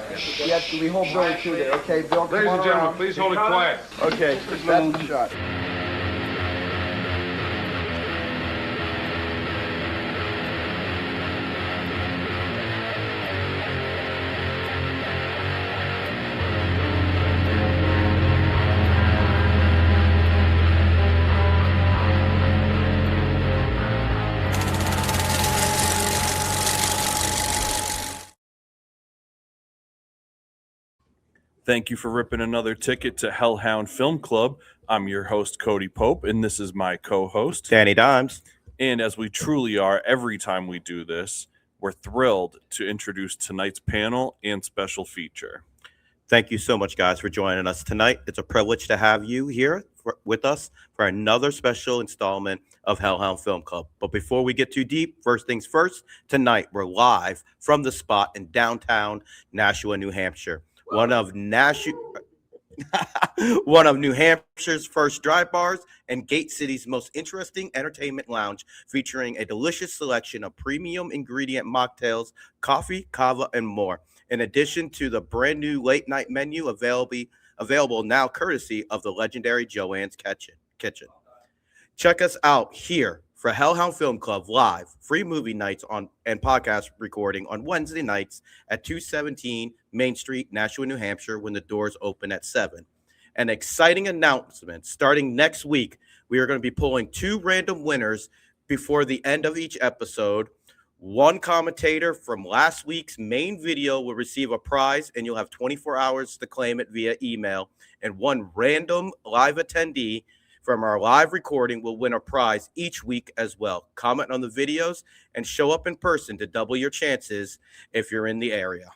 We hold Billy too there. Okay, Bill, come Ladies on and gentlemen, around. please hold it quiet. Okay, that's the shot. Thank you for ripping another ticket to Hellhound Film Club. I'm your host, Cody Pope, and this is my co-host, Danny Dimes. And as we truly are every time we do this, we're thrilled to introduce tonight's panel and special feature. Thank you so much, guys, for joining us tonight. It's a privilege to have you here with us for another special installment of Hellhound Film Club. But before we get too deep, first things first, tonight we're live from the spot in downtown Nashua, New Hampshire. One of New Hampshire's first drive bars and Gate City's most interesting entertainment lounge, featuring a delicious selection of premium ingredient mocktails, coffee, kava, and more. In addition to the brand new late night menu available now courtesy of the legendary Joanne's Kitchen. Check us out here for Hellhound Film Club live, free movie nights and podcast recording on Wednesday nights at 217 Main Street, Nashua, New Hampshire, when the doors open at 7. An exciting announcement. Starting next week, we are going to be pulling 2 random winners before the end of each episode. One commentator from last week's main video will receive a prize, and you'll have 24 hours to claim it via email. And one random live attendee from our live recording will win a prize each week as well. Comment on the videos and show up in person to double your chances if you're in the area.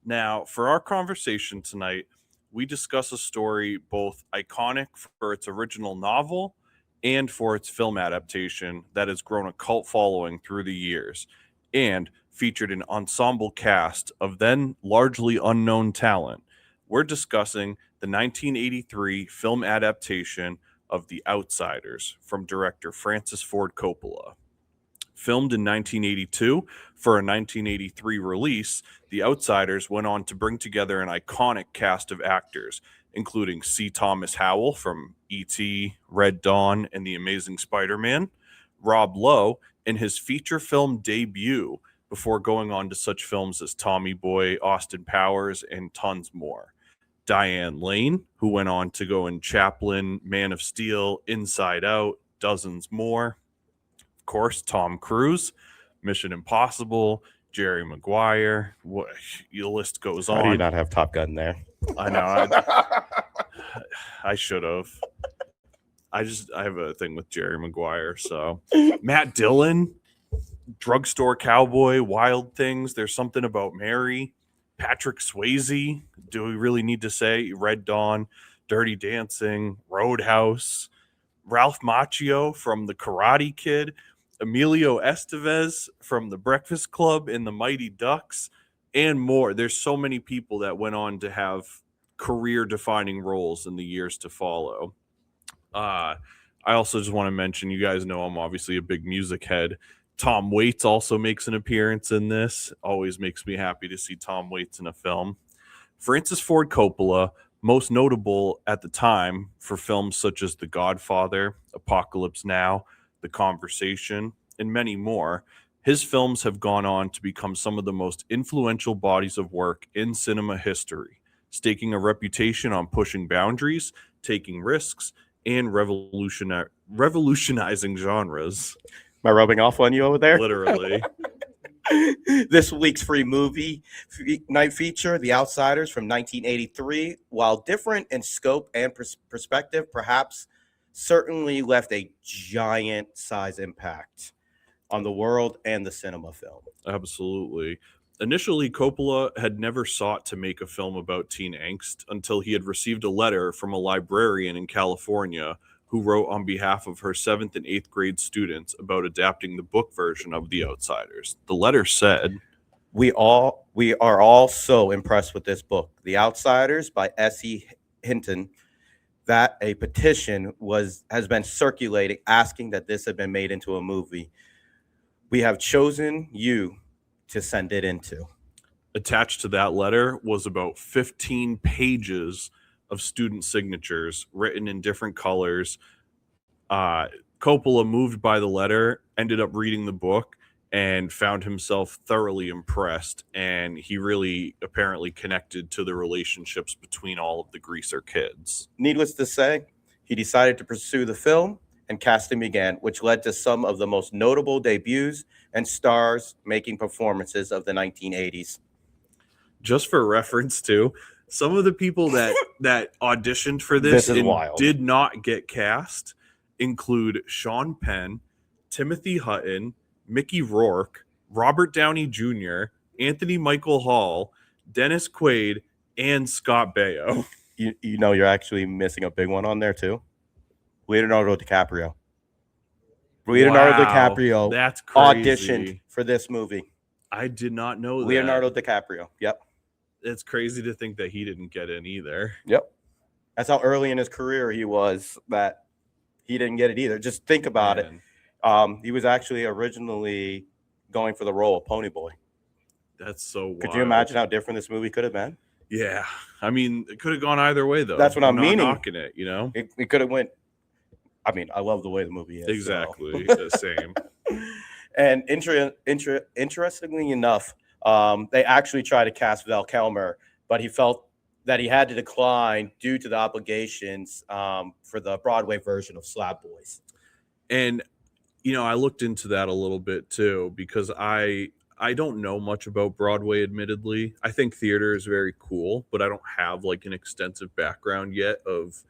Now, for our conversation tonight, we discuss a story both iconic for its original novel and for its film adaptation that has grown a cult following through the years and featured an ensemble cast of then largely unknown talent. We're discussing the 1983 film adaptation of The Outsiders from director Francis Ford Coppola. Filmed in 1982 for a 1983 release, The Outsiders went on to bring together an iconic cast of actors, including C. Thomas Howell from E.T., Red Dawn, and The Amazing Spider-Man, Rob Lowe in his feature film debut before going on to such films as Tommy Boy, Austin Powers, and tons more. Diane Lane, who went on to go in Chaplin, Man of Steel, Inside Out, dozens more. Of course, Tom Cruise, Mission Impossible, Jerry Maguire. The list goes on. How do you not have Top Gun there? I know. I should have. I have a thing with Jerry Maguire. So Matt Dillon, Drugstore Cowboy, Wild Things. There's Something About Mary. Patrick Swayze. Do we really need to say Red Dawn, Dirty Dancing, Roadhouse, Ralph Macchio from The Karate Kid, Emilio Estevez from The Breakfast Club and The Mighty Ducks, and more. There's so many people that went on to have career-defining roles in the years to follow. I also just want to mention, you guys know I'm obviously a big music head. Tom Waits also makes an appearance in this. Always makes me happy to see Tom Waits in a film. Francis Ford Coppola, most notable at the time for films such as The Godfather, Apocalypse Now, The Conversation, and many more. His films have gone on to become some of the most influential bodies of work in cinema history, staking a reputation on pushing boundaries, taking risks, and revolutionizing genres. Am I rubbing off on you over there? Literally. This week's free movie night feature, The Outsiders from 1983, while different in scope and perspective, perhaps certainly left a giant size impact on the world and the cinema film. Absolutely. Initially, Coppola had never sought to make a film about teen angst until he had received a letter from a librarian in California who wrote on behalf of her 7th and 8th grade students about adapting the book version of The Outsiders. The letter said, We are all so impressed with this book, The Outsiders by S.E. Hinton, that a petition has been circulating asking that this had been made into a movie. We have chosen you to send it into. attached to that letter was about 15 pages of student signatures written in different colors. Coppola, moved by the letter, ended up reading the book and found himself thoroughly impressed, and he really apparently connected to the relationships between all of the greaser kids. Needless to say, he decided to pursue the film, and casting began, which led to some of the most notable debuts and stars-making performances of the 1980s. Just for reference, too, some of the people that auditioned for this is and wild. did not get cast include Sean Penn, Timothy Hutton, Mickey Rourke, Robert Downey Jr., Anthony Michael Hall, Dennis Quaid, and Scott Baio. You know you're actually missing a big one on there too. Leonardo DiCaprio. Leonardo DiCaprio that's crazy. auditioned for this movie. I did not know that. Leonardo DiCaprio. Yep. It's crazy to think that he didn't get in either. Yep. That's how early in his career he was that he didn't get it either. Just think about it. He was actually originally going for the role of Ponyboy. That's so wild. Could you imagine how different this movie could have been? Yeah. I mean, it could have gone either way, though. That's what I'm meaning. Not knocking it, you know? It could have went. I mean, I love the way the movie is. Exactly. So. The same. And interestingly enough, they actually tried to cast Val Kilmer, but he felt that he had to decline due to the obligations for the Broadway version of Slab Boys. And, you know, I looked into that a little bit too, because I don't know much about Broadway, admittedly. I think theater is very cool, but I don't have like an extensive background yet of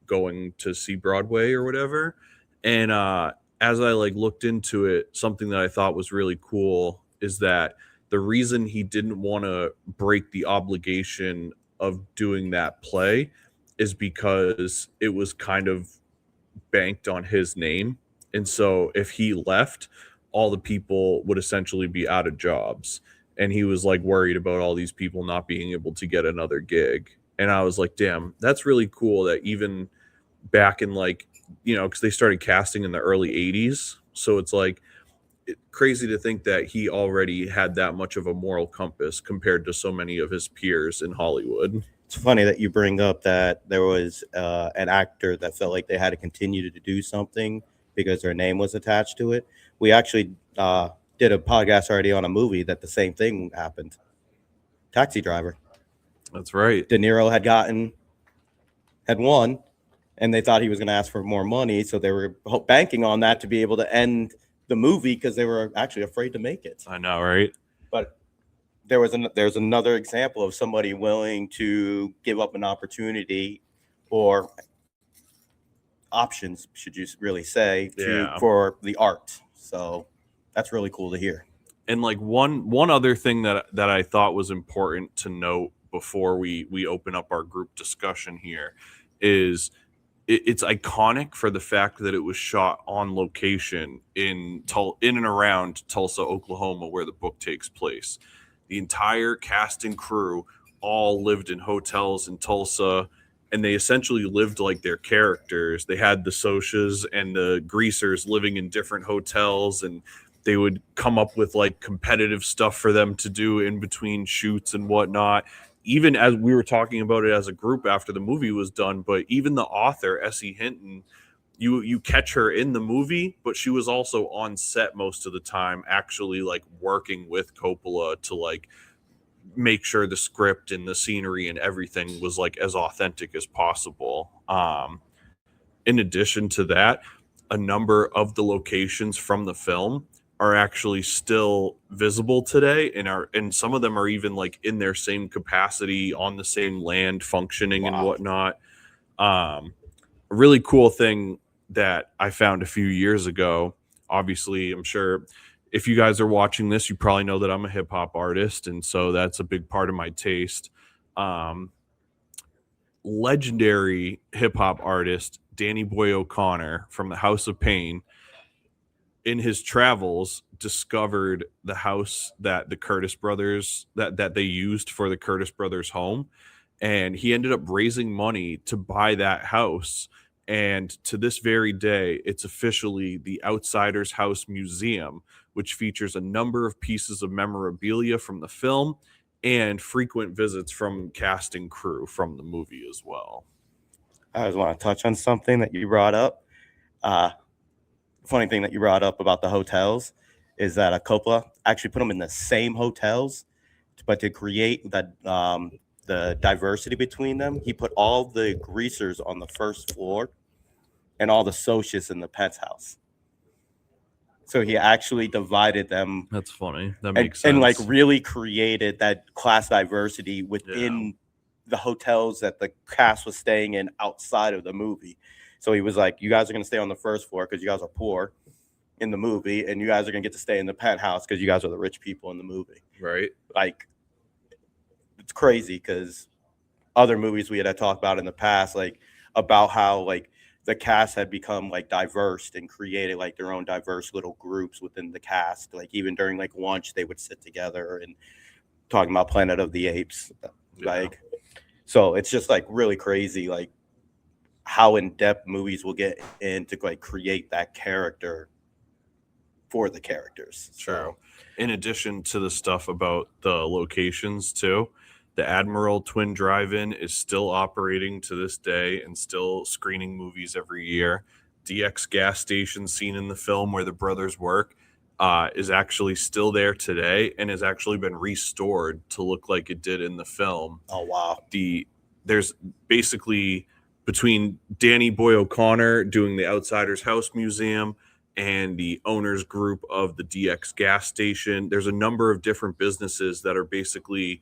going to see Broadway or whatever. And as I like looked into it, something that I thought was really cool is that the reason he didn't want to break the obligation of doing that play is because it was kind of banked on his name. And so if he left, all the people would essentially be out of jobs. And he was like worried about all these people not being able to get another gig. And I was like, damn, that's really cool that even back in like, you know, because they started casting in the early 80s. So it's like crazy to think that he already had that much of a moral compass compared to so many of his peers in Hollywood. It's funny that you bring up that there was an actor that felt like they had to continue to do something because their name was attached to it. We actually did a podcast already on a movie that the same thing happened. Taxi Driver. That's right. De Niro had won, and they thought he was going to ask for more money, so they were banking on that to be able to end the movie because they were actually afraid to make it. I know, right? But there's another example of somebody willing to give up an opportunity or options, should you really say, for the art. So that's really cool to hear. And like one other thing that I thought was important to note before we open up our group discussion here is it's iconic for the fact that it was shot on location in and around Tulsa, Oklahoma, where the book takes place. The entire cast and crew all lived in hotels in Tulsa, and they essentially lived like their characters. They had the Sochas and the Greasers living in different hotels, and they would come up with like competitive stuff for them to do in between shoots and whatnot. Even as we were talking about it as a group after the movie was done, but even the author, S.E. Hinton, you catch her in the movie, but she was also on set most of the time, actually like working with Coppola to like make sure the script and the scenery and everything was like as authentic as possible. In addition to that, a number of the locations from the film are actually still visible today, and some of them are even like in their same capacity on the same land functioning and whatnot. A really cool thing that I found a few years ago, obviously, I'm sure if you guys are watching this, you probably know that I'm a hip hop artist. And so that's a big part of my taste. Legendary hip hop artist, Danny Boy O'Connor from the House of Pain, in his travels discovered the house that the Curtis brothers that they used for the Curtis brothers home. And he ended up raising money to buy that house. And to this very day, it's officially the Outsiders House Museum, which features a number of pieces of memorabilia from the film and frequent visits from cast and crew from the movie as well. I just want to touch on something that you brought up. Funny thing that you brought up about the hotels is that Coppola actually put them in the same hotels, but to create that the diversity between them, he put all the greasers on the first floor and all the socius in the penthouse. So he actually divided them. That's funny. That makes sense. And like really created that class diversity within the hotels that the cast was staying in outside of the movie. So he was like, you guys are going to stay on the first floor because you guys are poor in the movie, and you guys are going to get to stay in the penthouse because you guys are the rich people in the movie. Right. Like, it's crazy because other movies we had talked about in the past, like about how like the cast had become like diverse and created like their own diverse little groups within the cast. Like even during like lunch, they would sit together and talking about Planet of the Apes. Like, so it's just like really crazy, like how in depth movies will get in to like create that character for the characters. True. So, in addition to the stuff about the locations too, the Admiral Twin Drive-In is still operating to this day and still screening movies every year. DX gas station seen in the film where the brothers work is actually still there today and has actually been restored to look like it did in the film. oh wow. There's basically between Danny Boy O'Connor doing the Outsiders House Museum and the owners group of the DX gas station, there's a number of different businesses that are basically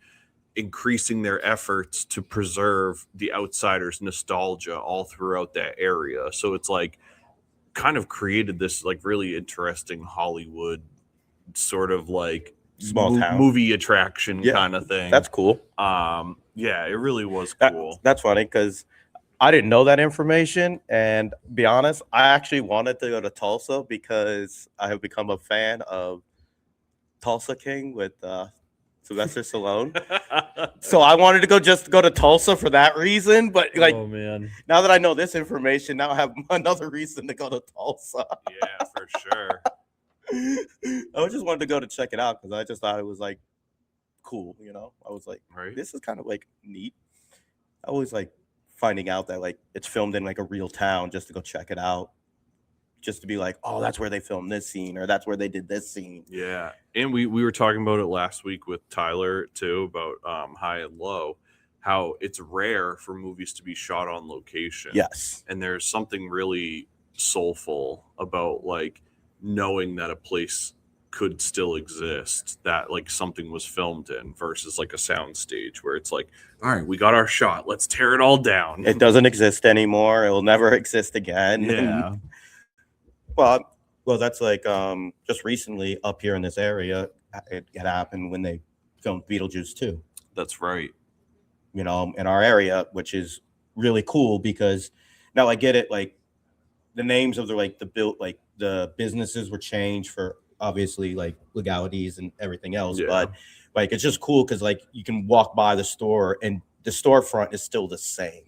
increasing their efforts to preserve the Outsiders nostalgia all throughout that area. So it's like kind of created this like really interesting Hollywood sort of like Small town movie attraction kind of thing. That's cool. Yeah, it really was cool. That's funny because I didn't know that information, and be honest, I actually wanted to go to Tulsa because I have become a fan of Tulsa King with Sylvester Stallone. So I wanted to go to Tulsa for that reason, but like, oh man, now that I know this information, now I have another reason to go to Tulsa. Yeah, for sure. I just wanted to go to check it out because I just thought it was like cool, you know. I was like, Right. This is kind of like neat. I always like finding out that like it's filmed in like a real town just to go check it out, just to be like, oh, that's where they filmed this scene or that's where they did this scene. Yeah, and we were talking about it last week with Tyler too about High and Low, how it's rare for movies to be shot on location. Yes, and there's something really soulful about like knowing that a place could still exist, that like something was filmed in, versus like a sound stage where it's like, all right, we got our shot, let's tear it all down. It doesn't exist anymore. It will never exist again. Yeah. Well, that's like just recently up here in this area, it happened when they filmed Beetlejuice 2. That's right. You know, in our area, which is really cool because now I get it. Like the names of the businesses were changed for obviously like legalities and everything else, but like it's just cool because like you can walk by the store and the storefront is still the same.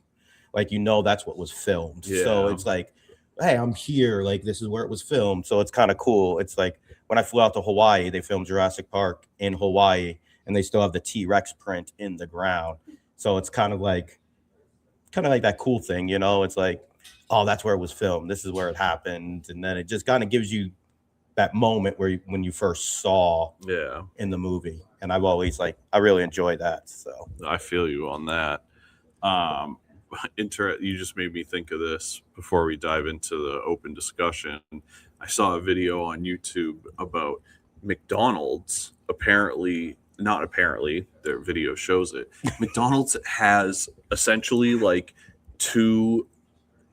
Like, you know, that's what was filmed. So it's like, hey, I'm here. Like, this is where it was filmed. So it's kind of cool. It's like when I flew out to Hawaii, they filmed Jurassic Park in Hawaii and they still have the T-Rex print in the ground. So it's kind of like that cool thing, you know, it's like, oh, that's where it was filmed. This is where it happened. And then it just kind of gives you that moment when you first saw in the movie. And I've always I really enjoy that. So I feel you on that. You just made me think of this before we dive into the open discussion. I saw a video on YouTube about McDonald's. Not apparently, their video shows it. McDonald's has essentially like two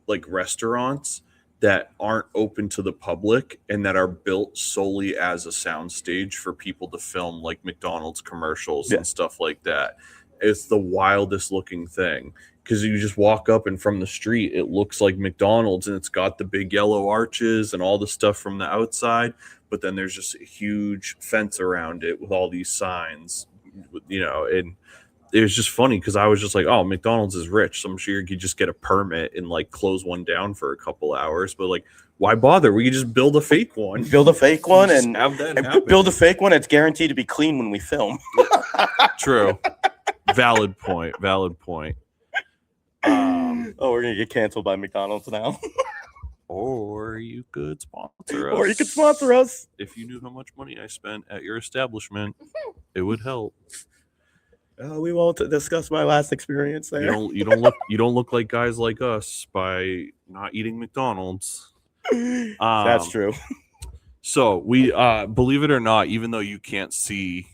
like restaurants that aren't open to the public and that are built solely as a soundstage for people to film like McDonald's commercials and stuff like that. It's the wildest looking thing because you just walk up and from the street, it looks like McDonald's and it's got the big yellow arches and all the stuff from the outside. But then there's just a huge fence around it with all these signs, you know, and it was just funny because I was just like, oh, McDonald's is rich. So I'm sure you could just get a permit and like close one down for a couple hours. But like Why bother? We could just build a fake one. Build a fake one Just and have that and happen. build a fake one. It's guaranteed to be clean when we film. True. Valid point. Valid point. Oh, we're gonna get canceled by McDonald's now. Or you could sponsor us. Or you could sponsor us. If you knew how much money I spent at your establishment, it would help. We won't discuss my last experience there. You don't look like guys like us by not eating McDonald's. That's true. So we believe it or not, even though you can't see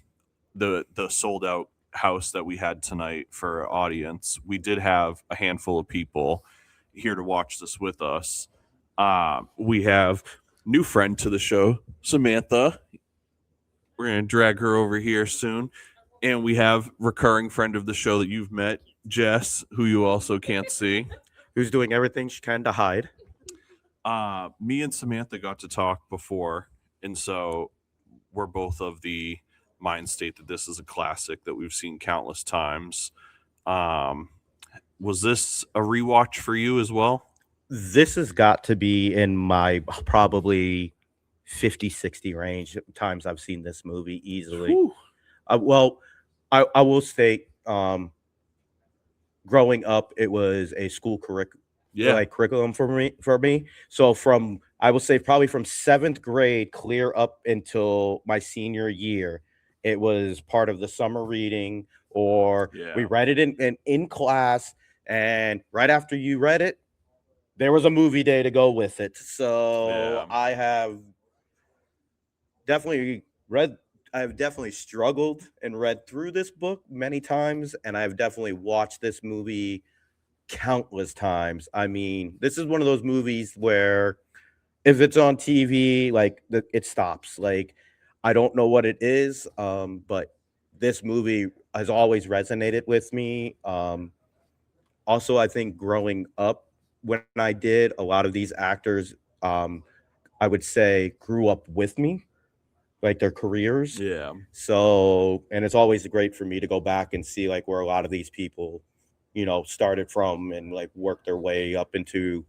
the sold out house that we had tonight for our audience, we did have a handful of people here to watch this with us. We have new friend to the show, Samantha. We're gonna drag her over here soon. And we have recurring friend of the show that you've met, Jess, who you also can't see. Who's doing everything she can to hide. Me and Samantha got to talk before, and so we're both of the mind state that this is a classic that we've seen countless times. Was this a rewatch for you as well? This has got to be in my probably 50, 60 range times I've seen this movie easily. Well, I will state, growing up, it was a school curriculum for me. So I will say probably from 7th grade clear up until my senior year, it was part of the summer reading, or we read it in class, and right after you read it, there was a movie day to go with it. So I have definitely I've definitely struggled and read through this book many times, and I've definitely watched this movie countless times. I mean, this is one of those movies where if it's on TV, like it stops. Like, I don't know what it is, but this movie has always resonated with me. Also, I think growing up, when I did, a lot of these actors, I would say, grew up with me, like their careers. Yeah. So, and it's always great for me to go back and see like where a lot of these people, started from and like worked their way up into,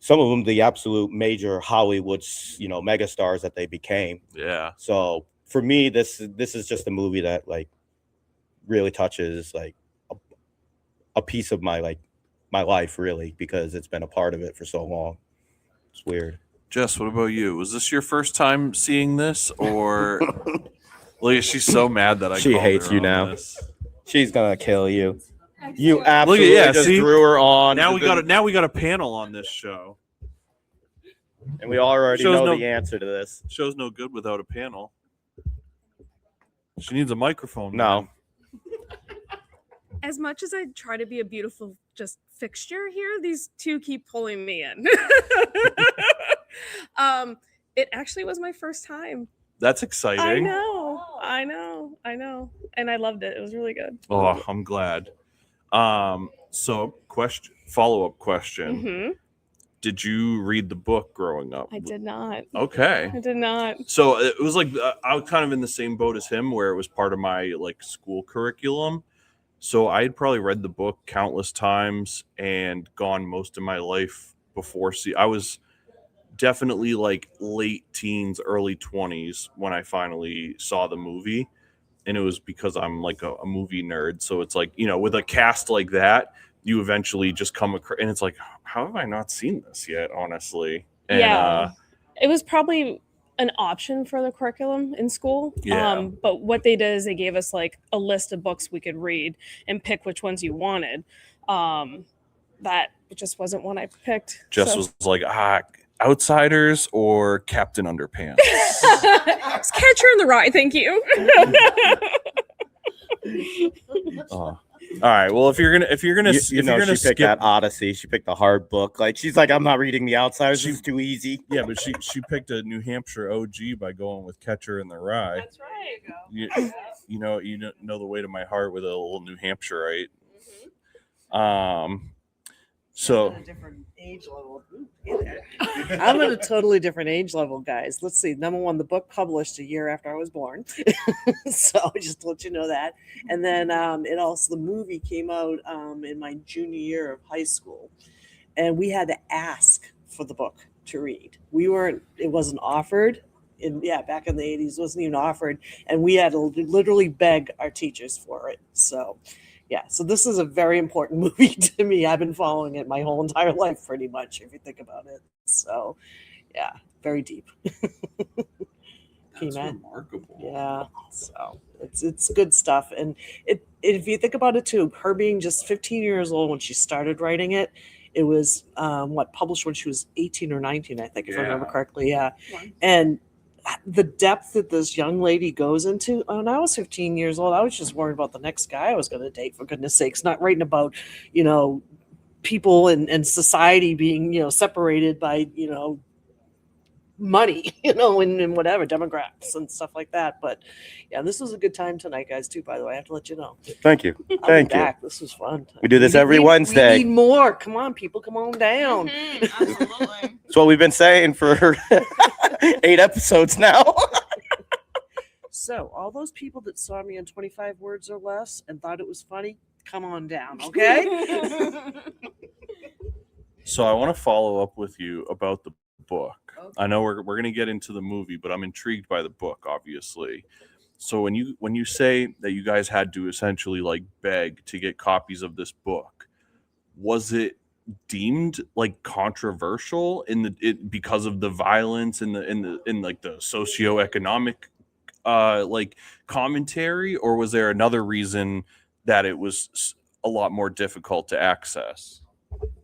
some of them, the absolute major Hollywood, megastars that they became. Yeah. So for me, this is just a movie that like really touches like a piece of my life, really, because it's been a part of it for so long. It's weird. Jess, what about you? Was this your first time seeing this, or look, she's so mad that she hates you now. This. She's gonna kill you. You absolutely just threw her on. Now we got a panel on this show, and we already know the answer to this. Show's no good without a panel. She needs a microphone. No. As much as I try to be a beautiful just fixture here, these two keep pulling me in. It actually was my first time. That's exciting. I know. And I loved it. It was really good. Oh, I'm glad. So follow-up question. Mm-hmm. Did you read the book growing up? I did not. Okay. I did not. So it was like, I was kind of in the same boat as him, where it was part of my like school curriculum. So I had probably read the book countless times and gone most of my life before. I was definitely like late teens, early 20s when I finally saw the movie. And it was because I'm like a movie nerd. So it's like, with a cast like that, you eventually just come across, and it's like, how have I not seen this yet, honestly? And, it was probably an option for the curriculum in school. Yeah. But what they did is they gave us like a list of books we could read and pick which ones you wanted. That just wasn't one I picked. Was like, Outsiders or Captain Underpants? It's Catcher in the Rye, thank you. All right. Well, if you're gonna she picked that Odyssey. She picked the hard book. Like, she's like, I'm not reading the Outsiders. It's too easy. Yeah, but she picked a New Hampshire OG by going with Catcher in the Rye. That's right. You know the way to my heart with a little New Hampshireite. Mm-hmm. So a different age level. I'm at a totally different age level, guys. Let's see. Number one, the book published a year after I was born. So just to let you know that. And then the movie came out in my junior year of high school. And we had to ask for the book. to read. It wasn't offered. Back in the 80s, it wasn't even offered. And we had to literally beg our teachers for it. So, so this is a very important movie to me. I've been following it my whole entire life, pretty much, if you think about it. So, very deep. That's remarkable. Yeah, so it's good stuff. And if you think about it too, her being just 15 years old when she started writing it, it was published when she was 18 or 19, I think, if I remember correctly. Yeah. And the depth that this young lady goes into. When I was 15 years old, I was just worried about the next guy I was going to date, for goodness sakes, not writing about, people and society being, separated by, money, and whatever, demographics and stuff like that. But this was a good time tonight, guys, too, by the way. I have to let you know. Thank you. Thank you. Back. This was fun. We do this every Wednesday. We need more. Come on, people. Come on down. Absolutely. That's what we've been saying for 8 episodes now. So, all those people that saw me in 25 words or less and thought it was funny, come on down, okay? So I want to follow up with you about the book. Okay. I know we're going to get into the movie, but I'm intrigued by the book, obviously. So when you say that you guys had to essentially like beg to get copies of this book, was it deemed like controversial because of the violence and like the socioeconomic like commentary, or was there another reason that it was a lot more difficult to access?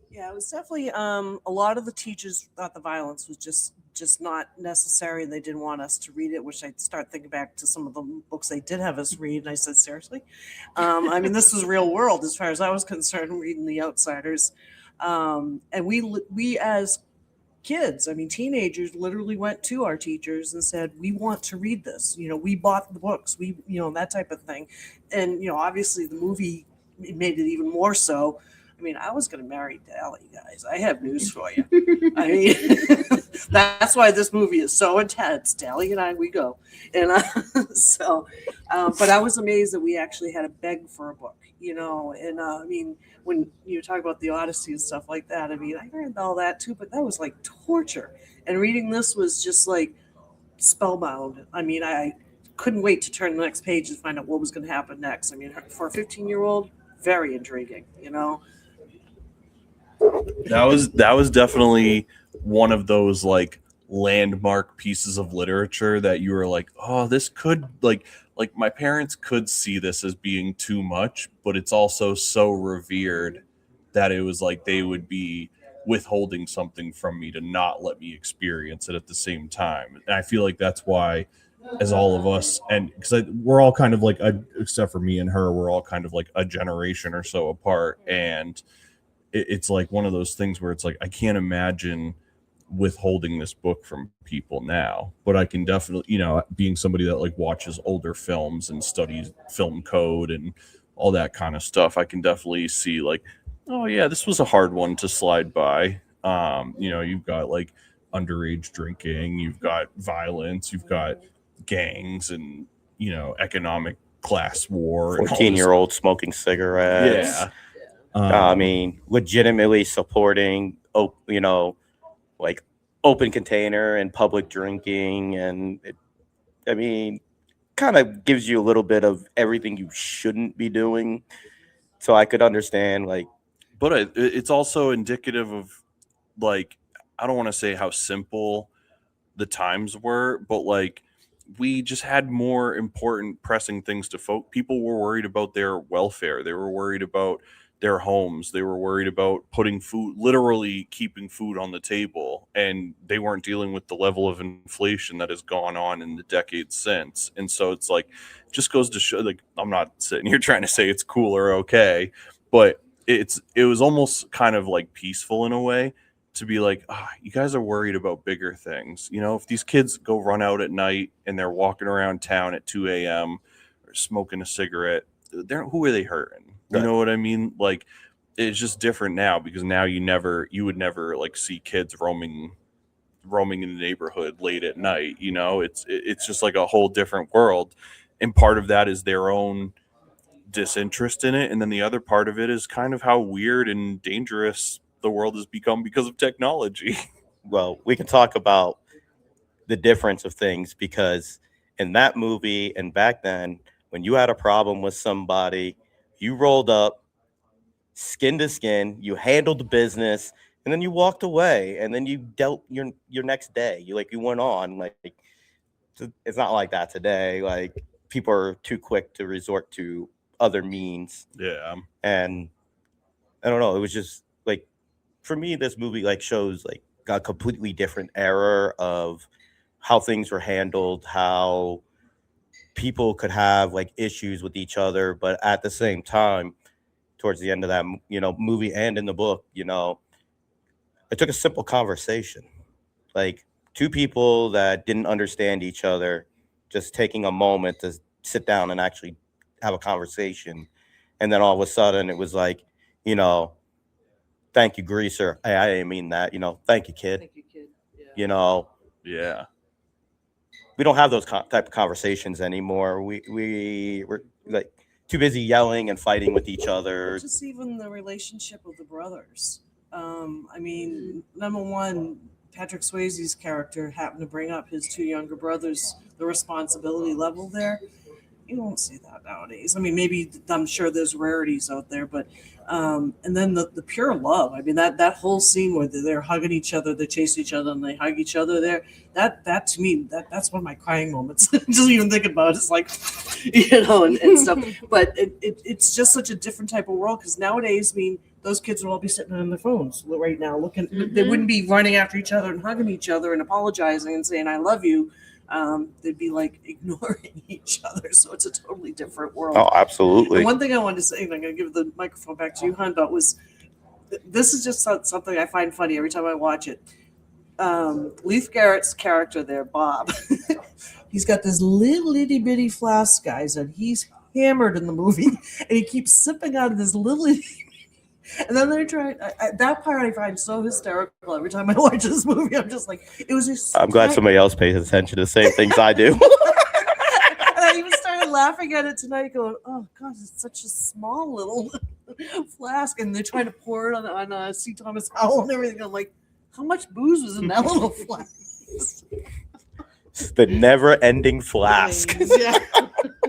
Yeah, it was definitely a lot of the teachers thought the violence was just not necessary, and they didn't want us to read it, which I start thinking back to some of the books they did have us read, and I said, seriously? I mean, this was real world as far as I was concerned, reading The Outsiders. And we as kids, I mean, teenagers literally went to our teachers and said, we want to read this. We bought the books, that type of thing. And, obviously the movie made it even more so. I mean, I was going to marry Dally, guys. I have news for you. I mean, that's why this movie is so intense. Dally and I, we go. And but I was amazed that we actually had to beg for a book, and I mean, when you talk about the Odyssey and stuff like that, I mean, I read all that too, but that was like torture. And reading this was just like spellbound. I mean, I couldn't wait to turn the next page and find out what was going to happen next. I mean, for a 15-year-old, very intriguing, That was definitely one of those like landmark pieces of literature that you were like, oh, this could like my parents could see this as being too much, but it's also so revered that it was like they would be withholding something from me to not let me experience it at the same time. And I feel like that's why, as all of us, and because we're all kind of like, except for me and her, we're all kind of like a generation or so apart, and it's like one of those things where it's like I can't imagine withholding this book from people now, but I can definitely, being somebody that like watches older films and studies film code and all that kind of stuff, I can definitely see like, oh yeah, this was a hard one to slide by. You've got like underage drinking, you've got violence, you've got gangs, and economic class war. 14-year-old smoking cigarettes. Yeah. I mean, legitimately supporting, like open container and public drinking, and kind of gives you a little bit of everything you shouldn't be doing. So I could understand, like, but it's also indicative of, like, I don't want to say how simple the times were, but like we just had more important, pressing things to people were worried about their welfare. They were worried about their homes. They were worried about putting food, literally keeping food on the table, and they weren't dealing with the level of inflation that has gone on in the decades since. And so it's like, just goes to show, like, I'm not sitting here trying to say it's cool or okay, but it was almost kind of like peaceful in a way to be like, you guys are worried about bigger things. If these kids go run out at night and they're walking around town at 2 a.m. or smoking a cigarette, who are they hurting? You know what I mean? Like, it's just different now, because now you would never like see kids roaming in the neighborhood late at night. It's just like a whole different world. And part of that is their own disinterest in it. And then the other part of it is kind of how weird and dangerous the world has become because of technology. well, we can talk about the difference of things, because in that movie and back then, when you had a problem with somebody, you rolled up skin to skin, you handled the business, and then you walked away, and then you dealt your next day. You went on. Like, it's not like that today. Like, people are too quick to resort to other means. Yeah. And I don't know, it was just like, for me, this movie like shows like a completely different era of how things were handled, how people could have like issues with each other, but at the same time, towards the end of that movie and in the book, it took a simple conversation, like two people that didn't understand each other, just taking a moment to sit down and actually have a conversation. And then all of a sudden it was like, thank you, greaser. I didn't mean that. Thank you, kid. Thank you, kid. Yeah. Yeah. We don't have those type of conversations anymore. We're like too busy yelling and fighting with each other. Just even the relationship of the brothers. I mean, number one, Patrick Swayze's character happened to bring up his two younger brothers, the responsibility level there. You don't see that nowadays. I mean, maybe I'm sure there's rarities out there, but and then the pure love. I mean, that whole scene where they're hugging each other, they chase each other, and they hug each other. There, that to me, that's one of my crying moments. Just even thinking about it, it's like, and stuff. But it's just such a different type of world, because nowadays, I mean, those kids would all be sitting on their phones right now, looking. They wouldn't be running after each other and hugging each other and apologizing and saying "I love you." They'd be like ignoring each other. So it's a totally different world. Oh, absolutely. And one thing I wanted to say, and I'm going to give the microphone back to you, Han, but this is just something I find funny every time I watch it. Leif Garrett's character there, Bob, he's got this little itty bitty flask, guys, and he's hammered in the movie, and he keeps sipping out of this little itty. And then they're trying. That part I find so hysterical every time I watch this movie. I'm just like, it was just. I'm glad somebody else pays attention to the same things I do. And I even started laughing at it tonight, going, "Oh God, it's such a small little flask," and they're trying to pour it on C. Thomas Howell and everything. I'm like, how much booze was in that little flask? The never-ending flask. Yeah.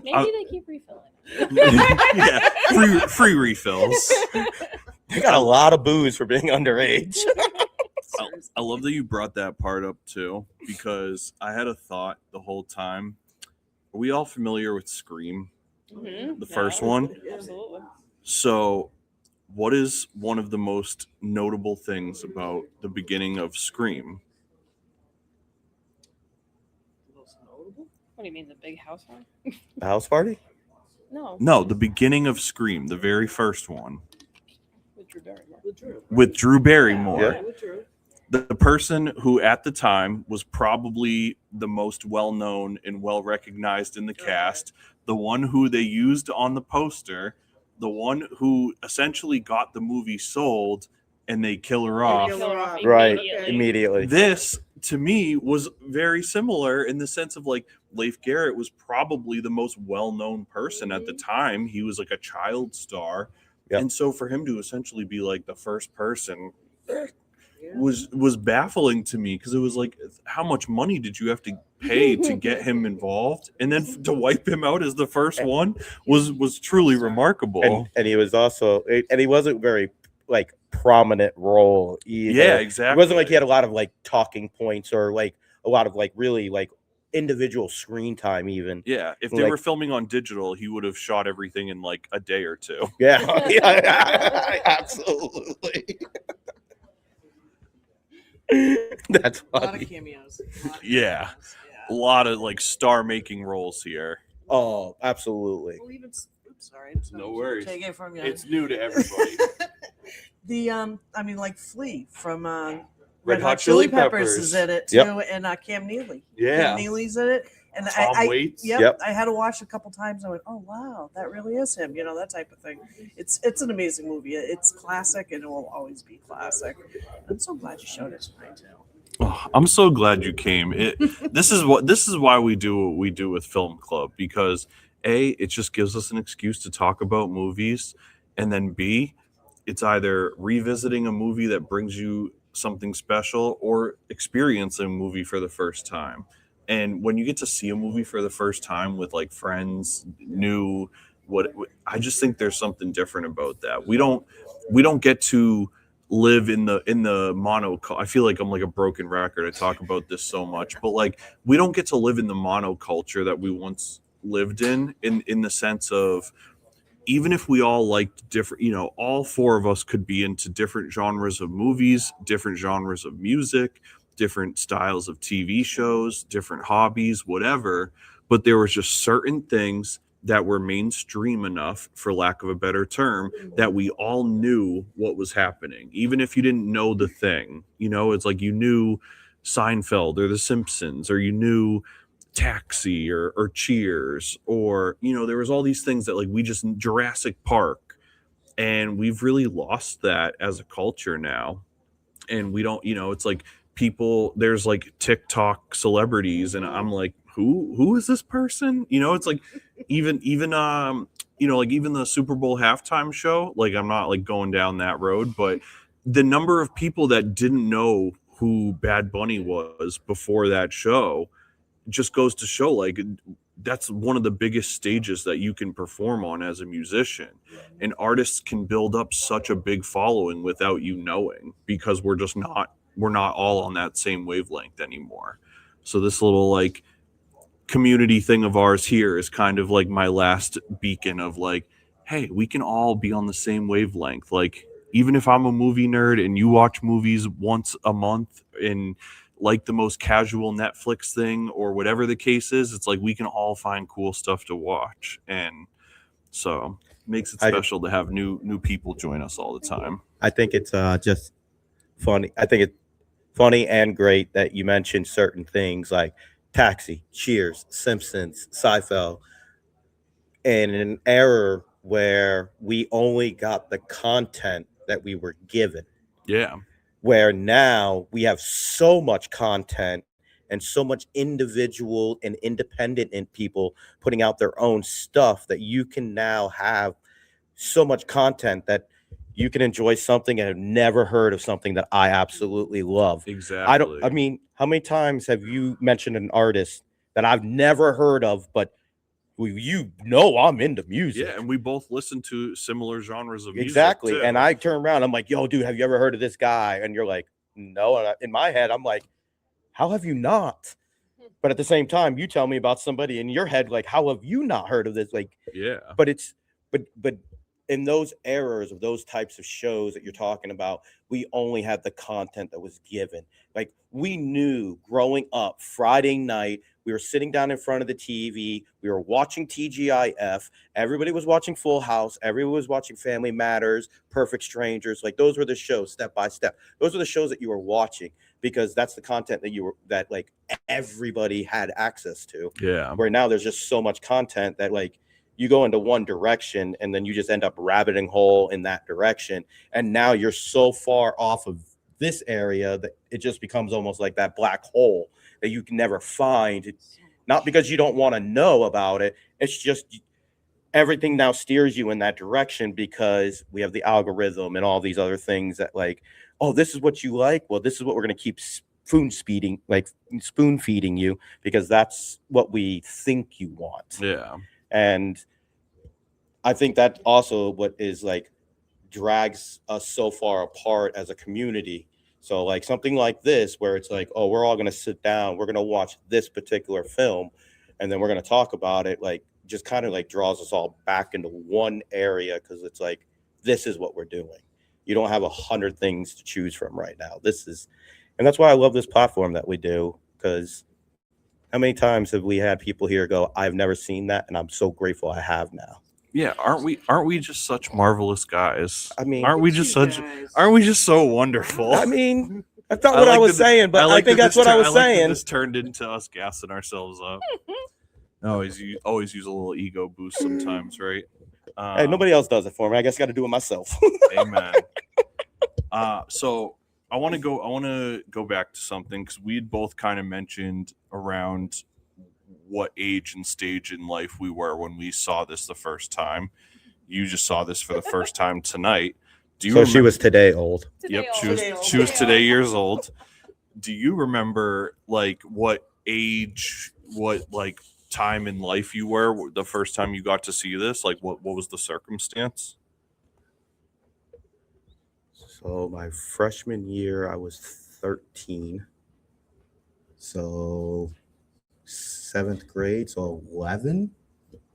Maybe they keep refilling. Yeah, free refills. They got a lot of booze for being underage. I love that you brought that part up too, because I had a thought the whole time. Are we all familiar with Scream? Mm-hmm. The first one? Absolutely. So, what is one of the most notable things about the beginning of Scream? What do you mean, the big house one? The house party? No, the beginning of Scream, the very first one. With Drew Barrymore. With Drew Barrymore. Yeah. The person who at the time was probably the most well-known and well-recognized in the cast, the one who they used on the poster, the one who essentially got the movie sold, and they kill her off. Right, immediately. This, to me, was very similar in the sense of like Leif Garrett was probably the most well-known person at the time. He was like a child star. Yep. And so for him to essentially be like the first person was baffling to me, because it was like, how much money did you have to pay to get him involved? And then to wipe him out as the first one was truly remarkable. And he was also, and he wasn't very like prominent role either. Yeah, exactly. It wasn't like he had a lot of like talking points or like a lot of like really like individual screen time even. Yeah, if they were filming on digital, he would have shot everything in like a day or two. Yeah, yeah, absolutely. That's A lot funny. of cameos. Yeah. A lot of like star-making roles here. Oh, absolutely. Well, even, oops, sorry. No worries. Take it from you. It's new to everybody. I mean, like Flea from Red Hot Chili Peppers is in it too, Yep. and Cam Neely. Yeah. Cam Neely's in it, and Tom Waits. Yep. I had to watch a couple times. I went, oh wow, that really is him. That type of thing. It's an amazing movie. It's classic, and it will always be classic. I'm so glad you showed it tonight too. Oh, I'm so glad you came. This is why we do what we do with Film Club, because A, it just gives us an excuse to talk about movies, and then B, it's either revisiting a movie that brings you something special or experience a movie for the first time. And when you get to see a movie for the first time with like friends, new, I just think there's something different about that. We don't get to live in the mono. I feel like I'm like a broken record. I talk about this so much, but like we don't get to live in the monoculture that we once lived in the sense of, even if we all liked different, all four of us could be into different genres of movies, different genres of music, different styles of TV shows, different hobbies, whatever. But there was just certain things that were mainstream enough, for lack of a better term, that we all knew what was happening. Even if you didn't know the thing, it's like you knew Seinfeld or The Simpsons, or you knew Taxi or Cheers, or there was all these things that like we just, Jurassic Park, and we've really lost that as a culture now. And we don't, it's like people, there's like TikTok celebrities, and I'm like, who is this person? It's like even like even the Super Bowl halftime show, like I'm not like going down that road, but the number of people that didn't know who Bad Bunny was before that show just goes to show, like, that's one of the biggest stages that you can perform on as a musician. And artists can build up such a big following without you knowing, because we're not all on that same wavelength anymore. So this little like community thing of ours here is kind of like my last beacon of like, hey, we can all be on the same wavelength. Like, even if I'm a movie nerd and you watch movies once a month and like the most casual Netflix thing or whatever the case is, it's like we can all find cool stuff to watch. And so it makes it special to have new people join us all the time. I think it's just funny. I think it's funny and great that you mentioned certain things like Taxi, Cheers, Simpsons, Seinfeld, in an era where we only got the content that we were given. Yeah. Where now we have so much content and so much individual and independent in people putting out their own stuff, that you can now have so much content that you can enjoy something and have never heard of something that I absolutely love. Exactly. I mean, how many times have you mentioned an artist that I've never heard of, but I'm into music? Yeah, and we both listen to similar genres of music. Exactly. And I turn around, I'm like, yo, dude, have you ever heard of this guy? And you're like, no. And in my head, I'm like, how have you not? But at the same time, you tell me about somebody in your head, like, how have you not heard of this? Like, yeah. But in those eras of those types of shows that you're talking about, we only had the content that was given. Like, we knew growing up Friday night, we were sitting down in front of the TV, we were watching TGIF, everybody was watching Full House, everyone was watching Family Matters, Perfect Strangers. Like, those were the shows, Step by Step. Those were the shows that you were watching, because that's the content that like everybody had access to. Yeah. Where now there's just so much content that like you go into one direction and then you just end up rabbiting hole in that direction. And now you're so far off of this area that it just becomes almost like that black hole that you can never find. It's not because you don't want to know about it. It's just everything now steers you in that direction, because we have the algorithm and all these other things that like, oh, this is what you like. Well, this is what we're going to keep spoon feeding you, because that's what we think you want. Yeah. And I think that also what is like drags us so far apart as a community. So like something like this, where it's like, oh, we're all going to sit down, we're going to watch this particular film, and then we're going to talk about it, like just kind of like draws us all back into one area, because it's like, this is what we're doing. You don't have 100 things to choose from right now. And that's why I love this platform that we do, because how many times have we had people here go, I've never seen that, and I'm so grateful I have now. Yeah, aren't we just such marvelous guys? I mean, aren't we just so wonderful? I mean, that's not what I was saying, but I think that's what I was saying. This turned into us gassing ourselves up. Always use a little ego boost sometimes, right? Hey, nobody else does it for me. I guess I got to do it myself. Amen. So I want to go back to something, because we'd both kind of mentioned around what age and stage in life we were when we saw this the first time. You just saw this for the first time tonight, Do you So she remember- was today old. Yep, Today old. she was today years old. Do you remember like what age, what like time in life you were the first time you got to see this? Like what was the circumstance? So my freshman year, I was 13. So 7th grade, so 11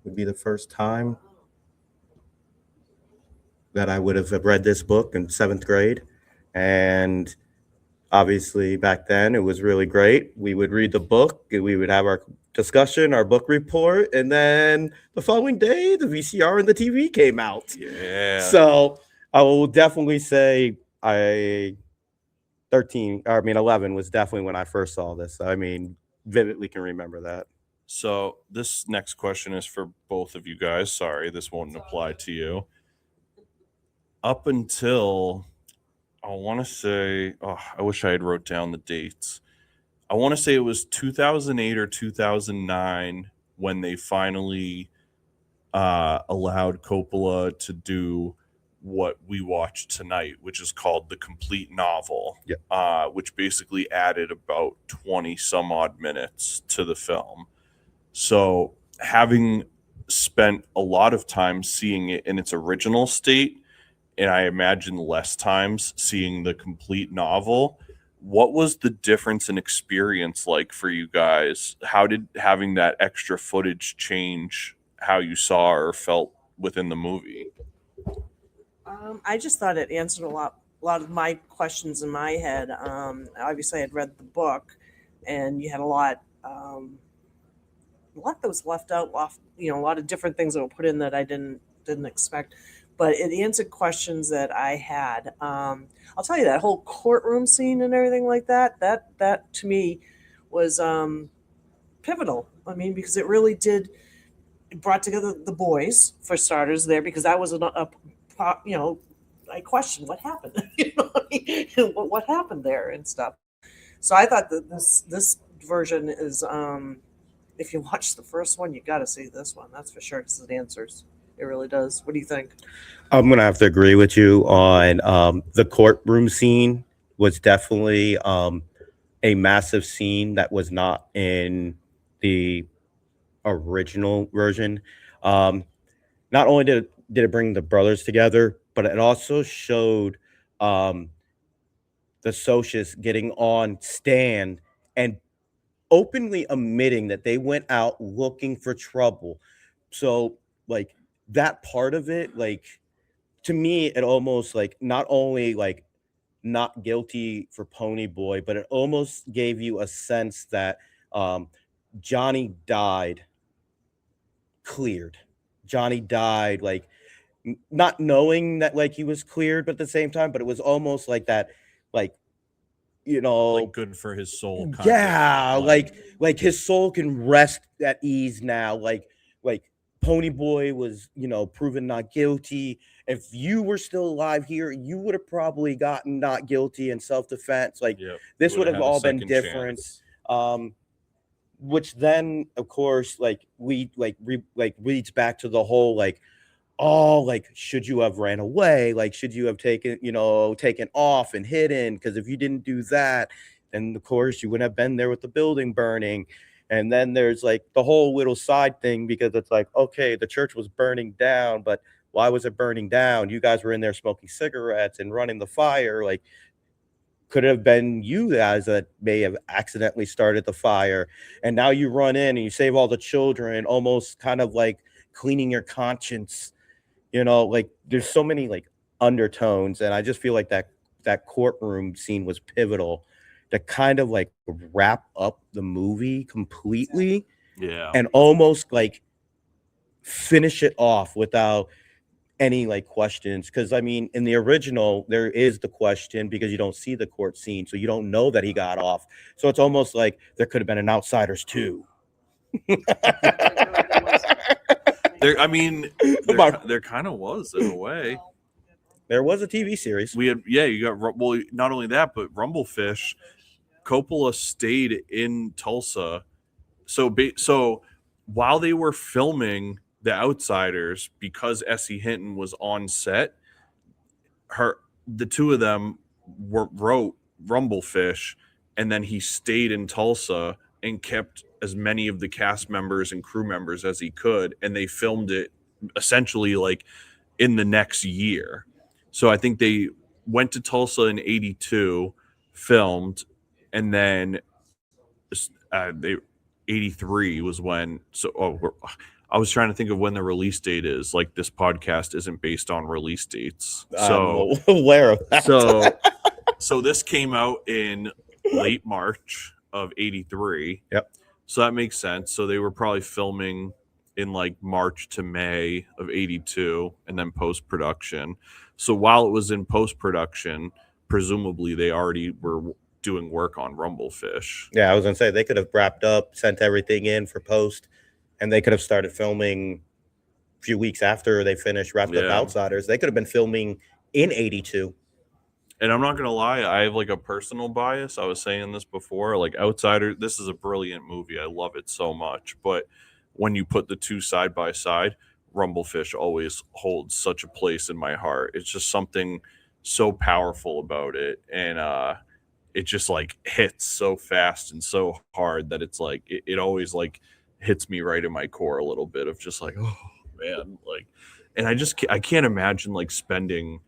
would be the first time that I would have read this book in 7th grade. And obviously back then it was really great. We would read the book, and we would have our discussion, our book report, and then the following day the VCR and the TV came out. Yeah. So I will definitely say 11 was definitely when I first saw this. I mean, vividly can remember that. So this next question is for both of you guys. Sorry, this won't apply to you. Up until I want to say, I wish I had wrote down the dates. I want to say it was 2008 or 2009 when they finally allowed Coppola to do what we watched tonight, which is called the complete novel, which basically added about 20 some odd minutes to the film. So having spent a lot of time seeing it in its original state, and I imagine less times seeing the complete novel, what was the difference in experience like for you guys? How did having that extra footage change how you saw or felt within the movie? I just thought it answered a lot of my questions in my head. Obviously, I had read the book, and you had a lot that was left out. A lot of different things that were put in that I didn't expect. But it answered questions that I had. I'll tell you, that whole courtroom scene and everything like that to me was pivotal. I mean, because it really did. It brought together the boys for starters there, because that was I questioned what happened. What happened there and stuff. So I thought that this version is, if you watch the first one, you got to see this one. That's for sure, because it answers. It really does. What do you think? I'm gonna have to agree with you on the courtroom scene was definitely a massive scene that was not in the original version. Not only did it bring the brothers together, but it also showed the socialists getting on stand and openly admitting that they went out looking for trouble. So like that part of it, like, to me, it almost like not only like not guilty for Pony Boy, but it almost gave you a sense that Johnny died cleared. Johnny died like not knowing that like he was cleared, but at the same time, but it was almost like that, like, Like good for his soul. Kind yeah, of, like his soul can rest at ease now. Like Pony Boy was, proven not guilty. If you were still alive here, you would have probably gotten not guilty in self-defense. Like this would have all been different. Which then, of course, like leads back to the whole should you have ran away? Like, should you have taken off and hidden? Because if you didn't do that, then of course you wouldn't have been there with the building burning. And then there's like the whole little side thing, because it's like, okay, the church was burning down, but why was it burning down? You guys were in there smoking cigarettes and running the fire. Like, could have been you guys that may have accidentally started the fire. And now you run in and you save all the children, almost kind of like cleaning your conscience. Like there's so many like undertones. And I just feel like that courtroom scene was pivotal to kind of like wrap up the movie completely, and almost like finish it off without any like questions. Because I mean, in the original, there is the question because you don't see the court scene, so you don't know that he got off. So it's almost like there could have been an Outsiders too. There kind of was in a way. There was a TV series. We had, you got, well, not only that, but Rumblefish. Coppola stayed in Tulsa. So while they were filming The Outsiders, because S.E. Hinton was on set, the two of them wrote Rumblefish, and then he stayed in Tulsa and kept as many of the cast members and crew members as he could, and they filmed it essentially like in the next year. So I think they went to Tulsa in 82, filmed, and then 83 was when. I was trying to think of when the release date is. Like, this podcast isn't based on release dates, so I'm aware of that. So this came out in late March of 83. Yep. So that makes sense. So they were probably filming in like March to May of 82, and then post-production. So while it was in post-production, presumably they already were doing work on Rumblefish. Yeah, I was gonna say they could have wrapped up, sent everything in for post, and they could have started filming a few weeks after they finished, wrapped up Outsiders. They could have been filming in 82. And I'm not going to lie, I have like a personal bias. I was saying this before, like Outsider, this is a brilliant movie. I love it so much. But when you put the two side by side, Rumblefish always holds such a place in my heart. It's just something so powerful about it. And it just like hits so fast and so hard that it's like, it always like hits me right in my core a little bit of just like, oh man, like, and I can't imagine like spending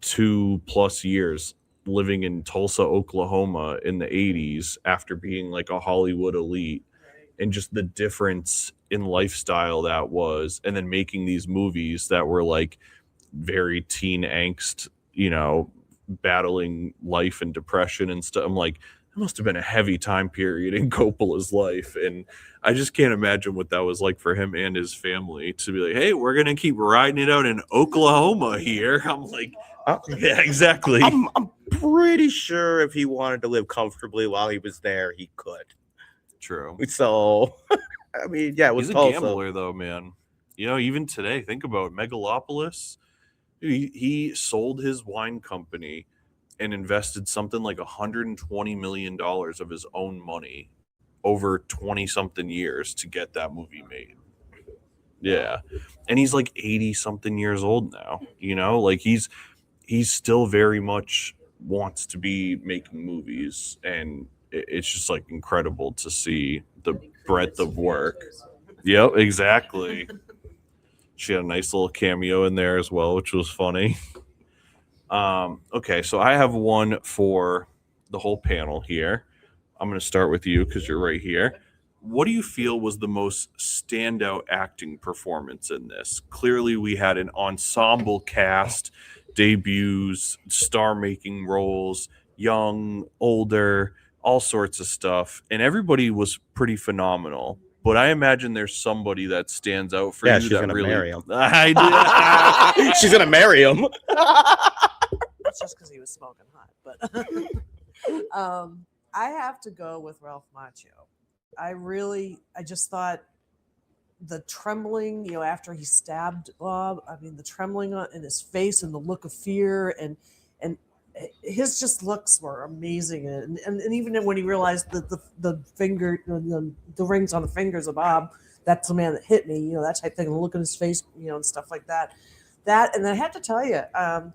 2+ years living in Tulsa, Oklahoma in the 80s after being like a Hollywood elite, and just the difference in lifestyle that was, and then making these movies that were like very teen angst, you know, battling life and depression and stuff. I'm like, it must have been a heavy time period in Coppola's life, and I just can't imagine what that was like for him and his family to be like, hey, we're gonna keep riding it out in Oklahoma here. I'm like, yeah, exactly. I'm pretty sure if he wanted to live comfortably while he was there, he could. True. So, I mean, yeah, it was He's a Tulsa. gambler, though, man. You know, even today, think about Megalopolis. He sold his wine company and invested something like $120 million of his own money over 20-something years to get that movie made. Yeah. And he's like 80-something years old now, you know? Like, he's still very much wants to be making movies, and it's just like incredible to see the breadth of work. Yep, exactly. She had a nice little cameo in there as well, which was funny. Okay, so I have one for the whole panel here. I'm going to start with you because you're right here. What do you feel was the most standout acting performance in this? Clearly, we had an ensemble cast, debuts, star-making roles, young, older, all sorts of stuff, and everybody was pretty phenomenal. But I imagine there's somebody that stands out for you. She's that gonna really marry him. She's gonna marry him. That's just because he was smoking hot. But I have to go with Ralph Macchio. I just thought the trembling, you know, after he stabbed Bob, I mean, the trembling in his face and the look of fear and his just looks were amazing. And even when he realized that the rings on the fingers of Bob, that's the man that hit me, you know, that type thing, and the look in his face, you know, and stuff like that. And then I have to tell you,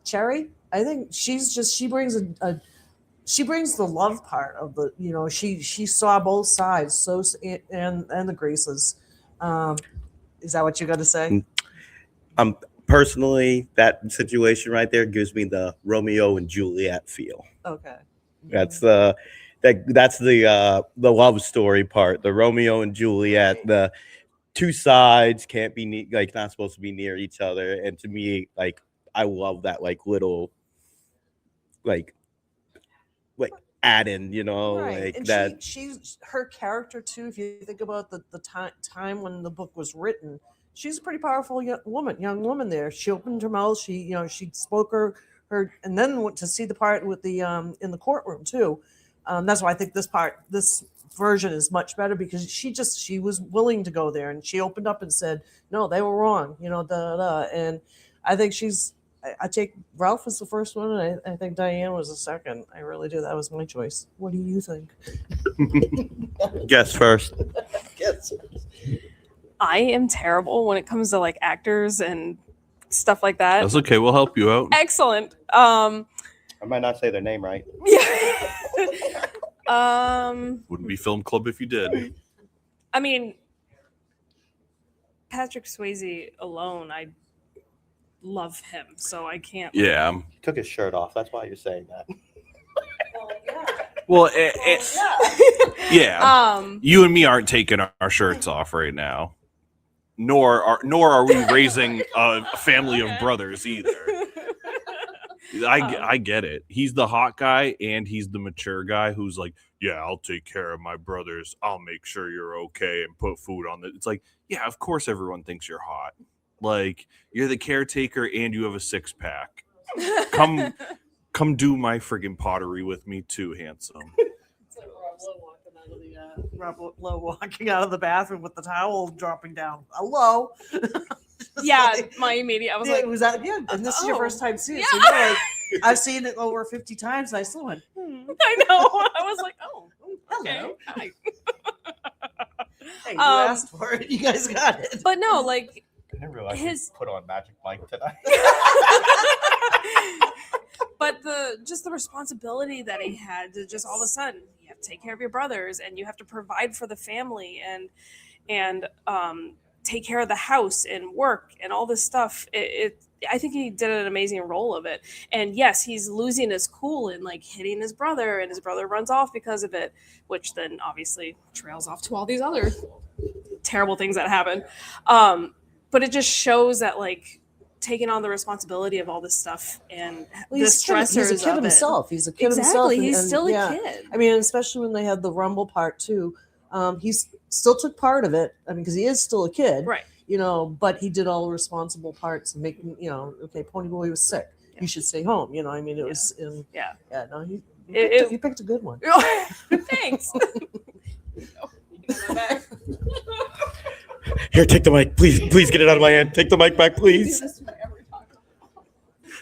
Cherry, I think she brings she brings the love part of the, you know, she saw both sides, and the Graces. Is that what you got to say? Personally, that situation right there gives me the Romeo and Juliet feel. Okay. That's the love story part. The Romeo and Juliet, the two sides can't be not supposed to be near each other. And to me, like, I love that little add in, you know, right. And that. She's her character too. If you think about the time when the book was written, she's a pretty powerful young woman there. She opened her mouth. She spoke her, and then went to see the part with the in the courtroom too. That's why I think this version is much better, because she was willing to go there, and she opened up and said, no, they were wrong, you know, and I think I take Ralph as the first one, and I think Diane was the second. I really do. That was my choice. What do you think? Guess first. Guess first. I am terrible when it comes to like actors and stuff like that. That's okay. We'll help you out. Excellent. I might not say their name right. Yeah. Wouldn't be film club if you did. I mean, Patrick Swayze alone, I love him, so I can't. Yeah. He took his shirt off. That's why you're saying that. Well, yeah. You and me aren't taking our shirts off right now, nor are we raising a family of brothers either. I get it. He's the hot guy and he's the mature guy who's like, yeah, I'll take care of my brothers. I'll make sure you're okay and put food on it. It's like, yeah, of course everyone thinks you're hot. Like, you're the caretaker and you have a 6-pack. Come do my friggin' pottery with me too, handsome. It's like Rob Lowe walking out of the bathroom with the towel dropping down. Hello. Yeah, my immediate. I was like, was that? Yeah, and this is your first time seeing it. Yeah. So you're like, I've seen it over 50 times. And I still went. I know. I was like, oh, okay. Hello. Hi. Hey, you asked for it. You guys got it. But no, like I didn't realize his. put on Magic Mike tonight. But the responsibility that he had to just all of a sudden you have to take care of your brothers and you have to provide for the family and take care of the house and work and all this stuff. I think he did an amazing role of it. And yes, he's losing his cool and like hitting his brother, and his brother runs off because of it, which then obviously trails off to all these other terrible things that happen. But it just shows that like taking on the responsibility of all this stuff and the stressors. He's a kid of himself. He's a kid Exactly. himself. He's still a yeah. kid. I mean, especially when they had the Rumble part too. He's still took part of it. I mean, because he is still a kid, Right. you know, but he did all the responsible parts and making, you know, okay, Ponyboy was sick. Yeah. You should stay home. You know, I mean, it was, Yeah. no, he picked a good one. Thanks. Here, take the mic. Please get it out of my hand. Take the mic back, please.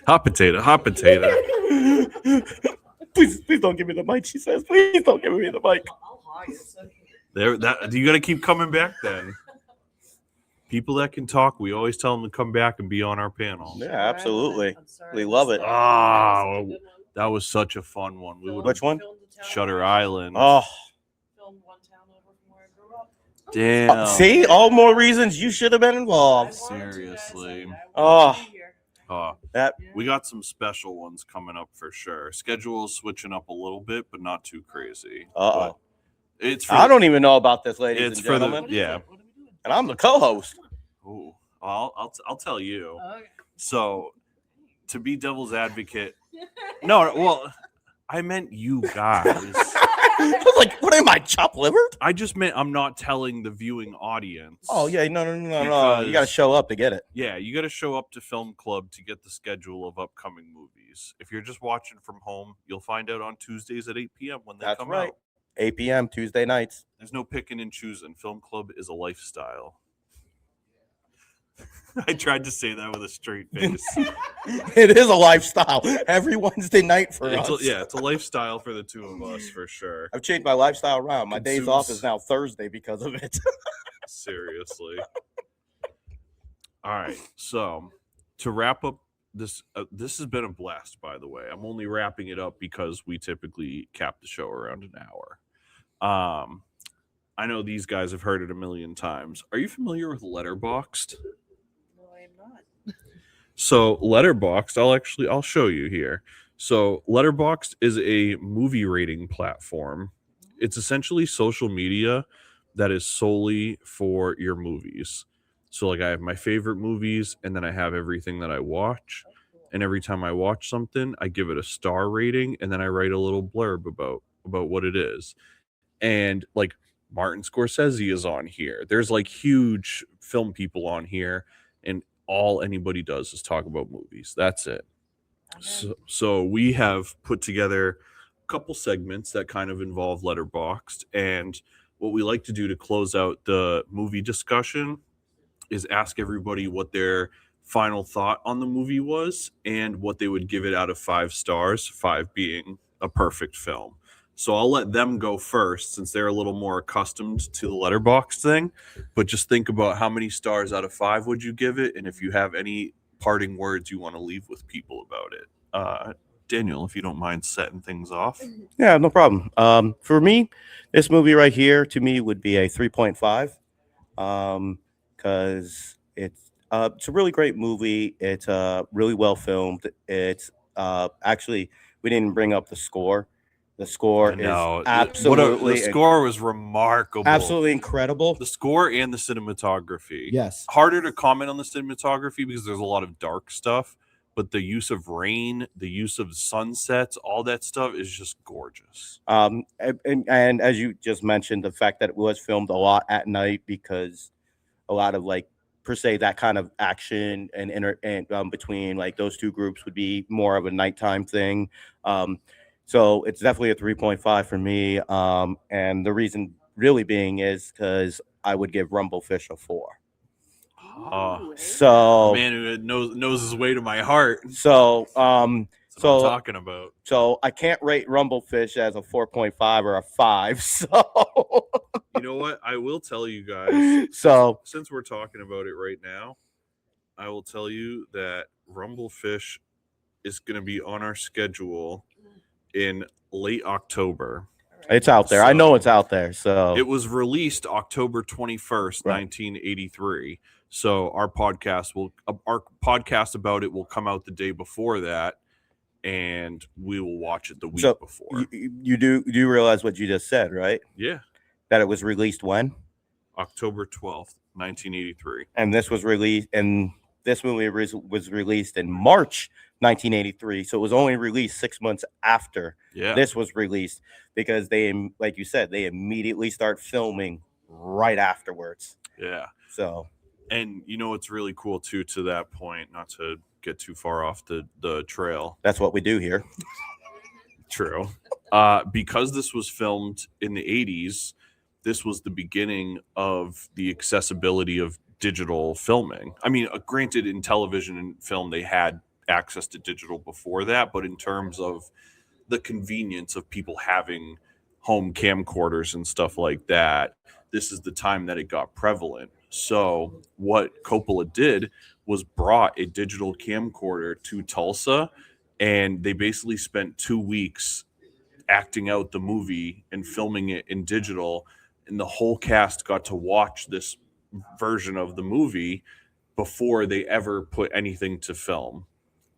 Hot potato. Please don't give me the mic, she says. Please don't give me the mic. You got to keep coming back then. People that can talk, we always tell them to come back and be on our panel. Yeah, absolutely. We love it. Ah, that was such a fun one. We would Which one? Shutter Island. Oh, damn. see, all more reasons you should have been involved. Seriously. Oh, that We got some special ones coming up for sure. Schedule is switching up a little bit, but not too crazy. uh-oh. It's for I don't even know about this, ladies It's and for gentlemen. and I'm the co-host. Ooh, I'll tell you. Okay. So, to be devil's advocate, no, well, I meant you guys. I was like, what am I, chopped liver? I just meant I'm not telling the viewing audience. Oh, yeah, no. You Because- got to show up to get it. Yeah, you got to show up to Film Club to get the schedule of upcoming movies. If you're just watching from home, you'll find out on Tuesdays at 8 p.m. when they That's come right. out. 8 p.m. Tuesday nights. There's no picking and choosing. Film Club is a lifestyle. I tried to say that with a straight face. It is a lifestyle. Every Wednesday night for us. It's a lifestyle for the two of us, for sure. I've changed my lifestyle around. My days off Consumes- is now Thursday because of it. Seriously. All right. So to wrap up this has been a blast, by the way. I'm only wrapping it up because we typically cap the show around an hour. I know these guys have heard it a million times. Are you familiar with Letterboxd? No, I am not. So Letterboxd, I'll show you here. So Letterboxd is a movie rating platform. It's essentially social media that is solely for your movies. So like I have my favorite movies, and then I have everything that I watch. And every time I watch something, I give it a star rating, and then I write a little blurb about what it is. And like Martin Scorsese is on here. There's like huge film people on here, and all anybody does is talk about movies. That's it. So we have put together a couple segments that kind of involve Letterboxd, and what we like to do to close out the movie discussion is ask everybody what their final thought on the movie was and what they would give it out of 5 stars, 5 being a perfect film. So I'll let them go first since they're a little more accustomed to the Letterboxd thing, but just think about how many stars out of 5 would you give it, and if you have any parting words you want to leave with people about it. Daniel, if you don't mind setting things off. Yeah, no problem. For me, this movie right here to me would be a 3.5, because it's a really great movie. It's really well filmed. It's actually, we didn't bring up the score. The score is absolutely the score was remarkable. Absolutely incredible. The score and the cinematography. Yes. Harder to comment on the cinematography because there's a lot of dark stuff, but the use of rain, the use of sunsets, all that stuff is just gorgeous. And as you just mentioned, the fact that it was filmed a lot at night, because a lot of like per se that kind of action and between like those two groups would be more of a nighttime thing. So it's definitely a 3.5 for me. And the reason really being is because I would give Rumblefish a 4. So man who knows his way to my heart. So That's what I'm talking about. So I can't rate Rumblefish as a 4.5 or a 5. So you know what? I will tell you guys. So since we're talking about it right now, I will tell you that Rumblefish is going to be on our schedule in late October. It's out there. I know it's out there. So it was released October 21st, 1983. So our podcast about it will come out the day before that, and we will watch it the week before. You do realize what you just said, right? Yeah. That it was released when? October 12th, 1983. And this was released, and this movie was released in March 1983. So it was only released 6 months after this was released, because they, like you said, they immediately start filming right afterwards. Yeah. So, and you know what's really cool too, to that point, not to get too far off the trail. That's what we do here. True. Because this was filmed in the 80s, this was the beginning of the accessibility of digital filming. I mean, granted, in television and film, they had access to digital before that, but in terms of the convenience of people having home camcorders and stuff like that, this is the time that it got prevalent. So what Coppola did was brought a digital camcorder to Tulsa, and they basically spent 2 weeks acting out the movie and filming it in digital, and the whole cast got to watch this version of the movie before they ever put anything to film.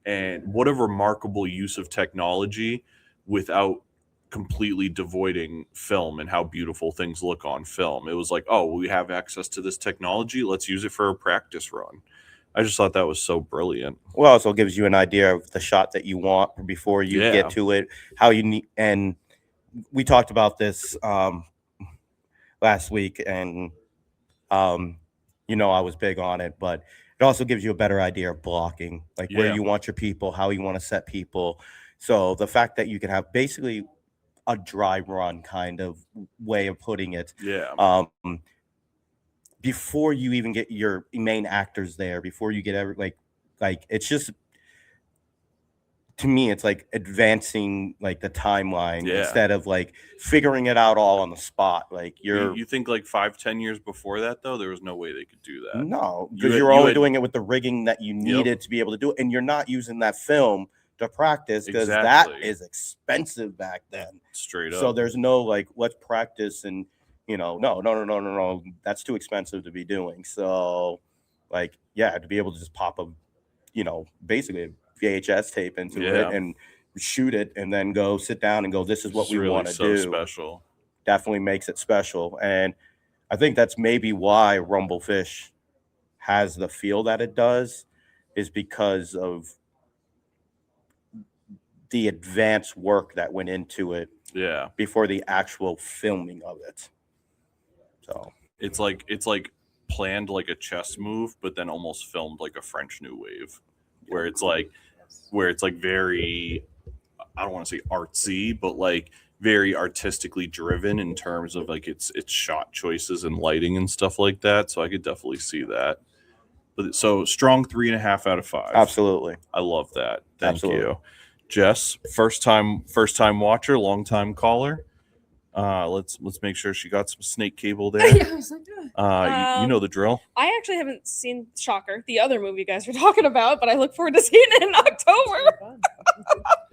And what a remarkable use of technology without completely devoiding film and how beautiful things look on film. It was like, oh, we have access to this technology, let's use it for a practice run. I just thought that was so brilliant. Well, it also gives you an idea of the shot that you want before you get to it, how you need. And we talked about this last week, and I was big on it, but it also gives you a better idea of blocking, like where you want your people, how you want to set people. So the fact that you can have basically a dry run kind of way of putting it. Yeah. Before you even get your main actors there, before you get like it's just, to me, it's like advancing like the timeline instead of like figuring it out all on the spot. Like you think like 5-10 years before that, though, there was no way they could do that. No, because you're only doing it with the rigging that you needed to be able to do it, and you're not using that film to practice, because that is expensive back then. Straight up. So there's no like, let's practice, and no, that's too expensive to be doing. So like, to be able to just pop a basically a VHS tape into it and shoot it, and then go sit down and go, this is what we want to do. Special. Definitely makes it special. And I think that's maybe why Rumblefish has the feel that it does, is because of the advanced work that went into it before the actual filming of it. So it's like planned like a chess move, but then almost filmed like a French New Wave, where it's like very, I don't want to say artsy, but like very artistically driven in terms of like its shot choices and lighting and stuff like that. So I could definitely see that. But so strong 3.5 out of 5. Absolutely. I love that. Thank you. Jess, first time watcher, long time caller. Let's make sure she got some snake cable there. Yeah, I was like, You know the drill. I actually haven't seen Shocker, the other movie you guys were talking about, but I look forward to seeing it in October.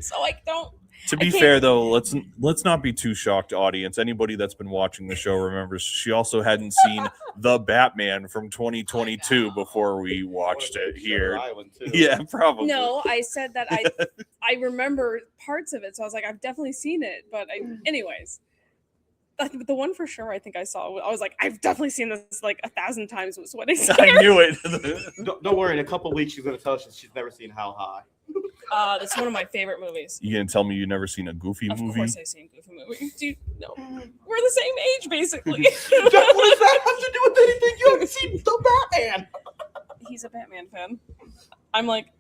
So I don't. To be can't- fair, though, let's not be too shocked, audience. Anybody that's been watching the show remembers she also hadn't seen the Batman from 2022 before we watched it here. Yeah, probably. No, I said that I remember parts of it, so I was like, I've definitely seen it. But anyways, the one for sure I think I saw. I was like, I've definitely seen this like 1,000 times. Was what I said. I knew it. Don't worry. In a couple of weeks, she's gonna tell us she's never seen How High. That's one of my favorite movies. You gonna tell me you never seen a Goofy Of movie? course, I've seen Goofy movie. Dude, no, we're the same age basically. What does that have to do with anything? You haven't seen the Batman. He's a Batman fan. I'm like,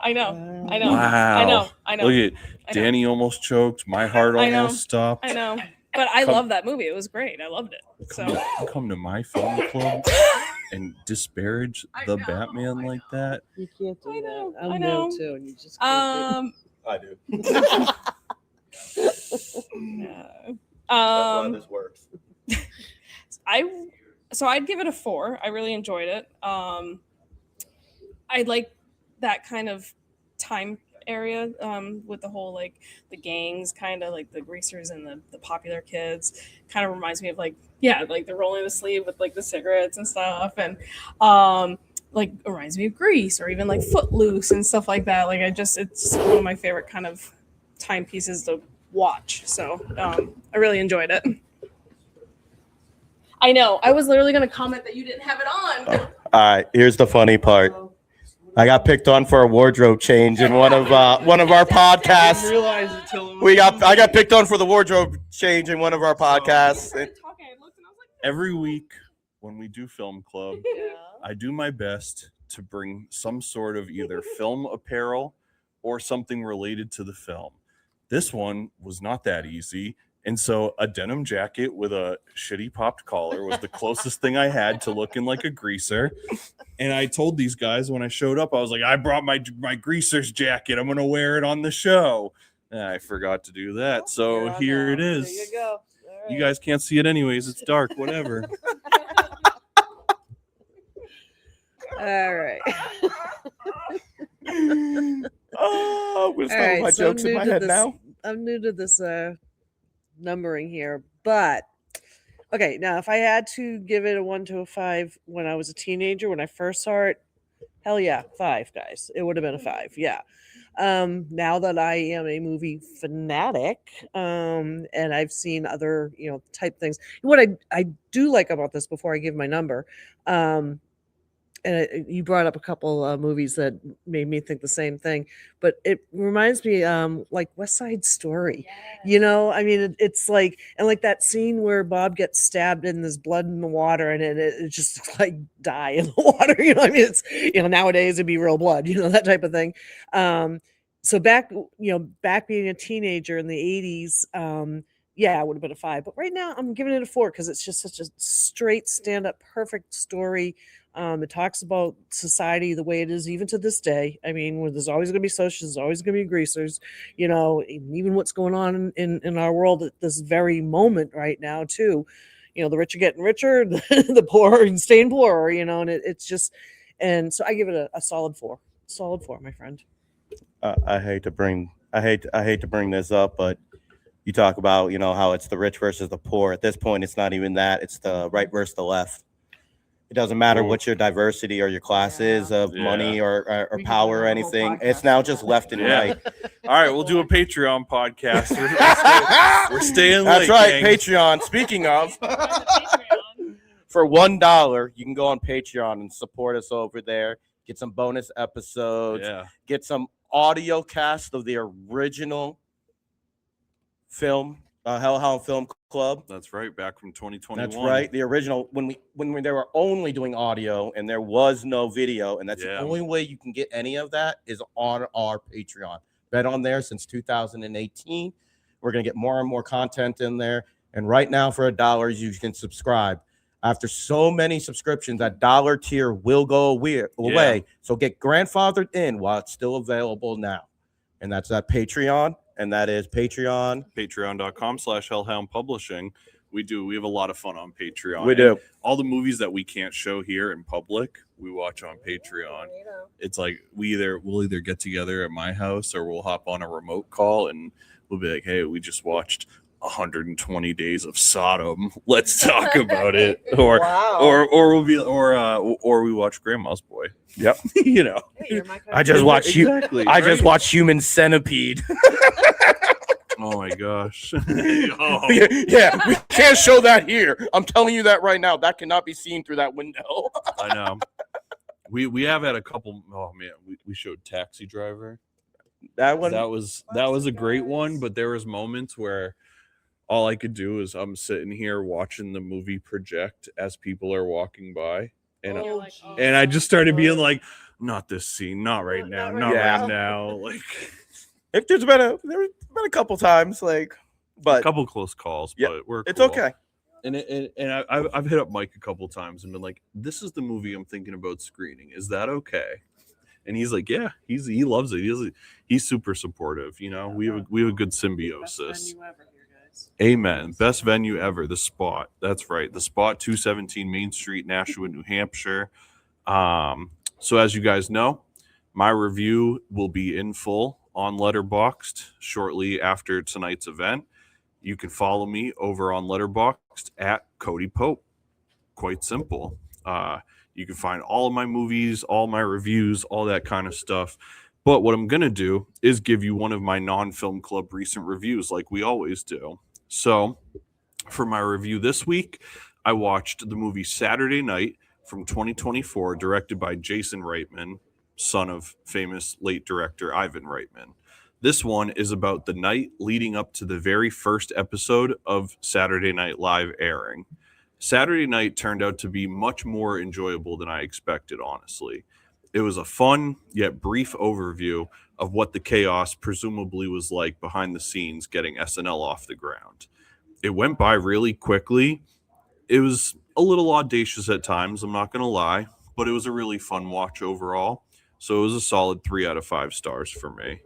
I know. Wow. I know. Look at Danny almost choked. My heart I know. almost stopped. I know. But I love that movie. It was great. I loved it. So Come to my film club and disparage the Batman like that. You can't do I know, that. I'm I know. no too, and you just can't I do. yeah. That's why this works. I'd give it a 4. I really enjoyed it. I like that kind of time area with the whole like the gangs, kind of like the greasers and the popular kids. Kind of reminds me of like the rolling the sleeve with like the cigarettes and stuff, and like reminds me of Grease or even like Footloose and stuff like that. Like it's one of my favorite kind of timepieces to watch. So I really enjoyed it. I know. I was literally going to comment that you didn't have it on. All right. Here's the funny part. I got picked on for a wardrobe change in one of our podcasts. I got picked on for the wardrobe change in one of our podcasts. Every week when we do film club, Yeah. I do my best to bring some sort of either film apparel or something related to the film. This one was not that easy. And so a denim jacket with a shitty popped collar was the closest thing I had to looking like a greaser. And I told these guys when I showed up, I was like, I brought my greaser's jacket. I'm going to wear it on the show. And I forgot to do that. So here it is. There you go. You guys can't see it anyways. It's dark, whatever. All right. Oh, I'm All right, my so jokes in my head now. I'm new to this numbering here, but okay. Now, if I had to give it a 1 to a 5 when I was a teenager, when I first saw it, hell yeah, 5, guys. It would have been a 5. Yeah. Now that I am a movie fanatic, and I've seen other, type things. What I do like about this before I give my number, and you brought up a couple movies that made me think the same thing, but it reminds me like West Side Story. I mean, it's like, and like that scene where Bob gets stabbed and there's blood in the water and it just like die in the water. I mean, it's, nowadays it'd be real blood, that type of thing. So back being a teenager in the 80s, yeah, it would have been a 5, but right now I'm giving it a 4 because it's just such a straight stand-up perfect story. It talks about society the way it is even to this day. I mean, where there's always going to be socialists, there's always going to be greasers, even what's going on in our world at this very moment right now too. The rich are getting richer, the poor are staying poorer, and it's just, and so I give it a solid 4. Solid 4, my friend. I hate to bring this up, but you talk about, how it's the rich versus the poor. At this point, it's not even that. It's the right versus the left. It doesn't matter what your diversity or your class is of money or power or anything. It's now just left and right. All right, we'll do a Patreon podcast. We're staying That's late, right, gang. Patreon. Speaking of, for $1, you can go on Patreon and support us over there. Get some bonus episodes. Yeah. Get some audio cast of the original film, Hellhound Film Club. That's right, back from 2021. That's right. The original, when they were only doing audio and there was no video, and that's the only way you can get any of that is on our Patreon. Been on there since 2018. We're gonna get more and more content in there. And right now, for $1, you can subscribe. After so many subscriptions, that dollar tier will go away. So get grandfathered in while it's still available now. And that's at Patreon. And that is Patreon. Patreon.com/Hellhound Publishing. We have a lot of fun on Patreon. We do. And all the movies that we can't show here in public, we watch on Patreon. It's like we'll either get together at my house or we'll hop on a remote call and we'll be like, hey, we just watched 120 Days of Sodom. Let's talk about it. Or or we watch Grandma's Boy. Yep. You know. Hey, you're my kind I of- just watched you. Exactly, I just right? watched Human Centipede. Oh my gosh. Yeah, we can't show that here. I'm telling you that right now. That cannot be seen through that window. I know. We have had a couple. Oh man, we showed Taxi Driver. That one. That was a great one, but there was moments where all I could do is I'm sitting here watching the movie project as people are walking by, and Oh, and I just started being like, not this scene, not right now, not Yeah. right now. Like There's been a couple times, like, a but couple close calls, Yeah, but we're it's cool. okay. And I've hit up Mike a couple times and been like, this is the movie I'm thinking about screening. Is that okay? And he's like, yeah, he loves it. He's super supportive. You know, we have a good Best symbiosis. venue ever here, guys. Amen. Best venue ever. The Spot. That's right. The Spot, 217 Main Street, Nashua, New Hampshire. So as you guys know, my review will be in full on Letterboxd shortly after tonight's event. You can follow me over on Letterboxd at Cody Pope. Quite simple. You can find all of my movies, all my reviews, all that kind of stuff. But what I'm going to do is give you one of my non-film club recent reviews like we always do. So for my review this week, I watched the movie Saturday Night from 2024, directed by Jason Reitman, son of famous late director Ivan Reitman. This one is about the night leading up to the very first episode of Saturday Night Live airing. Saturday Night turned out to be much more enjoyable than I expected, honestly. It was a fun yet brief overview of what the chaos presumably was like behind the scenes getting SNL off the ground. It went by really quickly. It was a little audacious at times, I'm not going to lie, but it was a really fun watch overall. So it was a solid 3 out of 5 stars for me.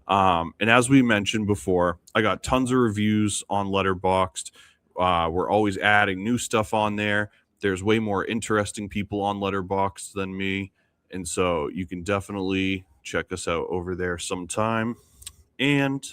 And as we mentioned before, I got tons of reviews on Letterboxd. We're always adding new stuff on there. There's way more interesting people on Letterboxd than me. And so you can definitely check us out over there sometime. And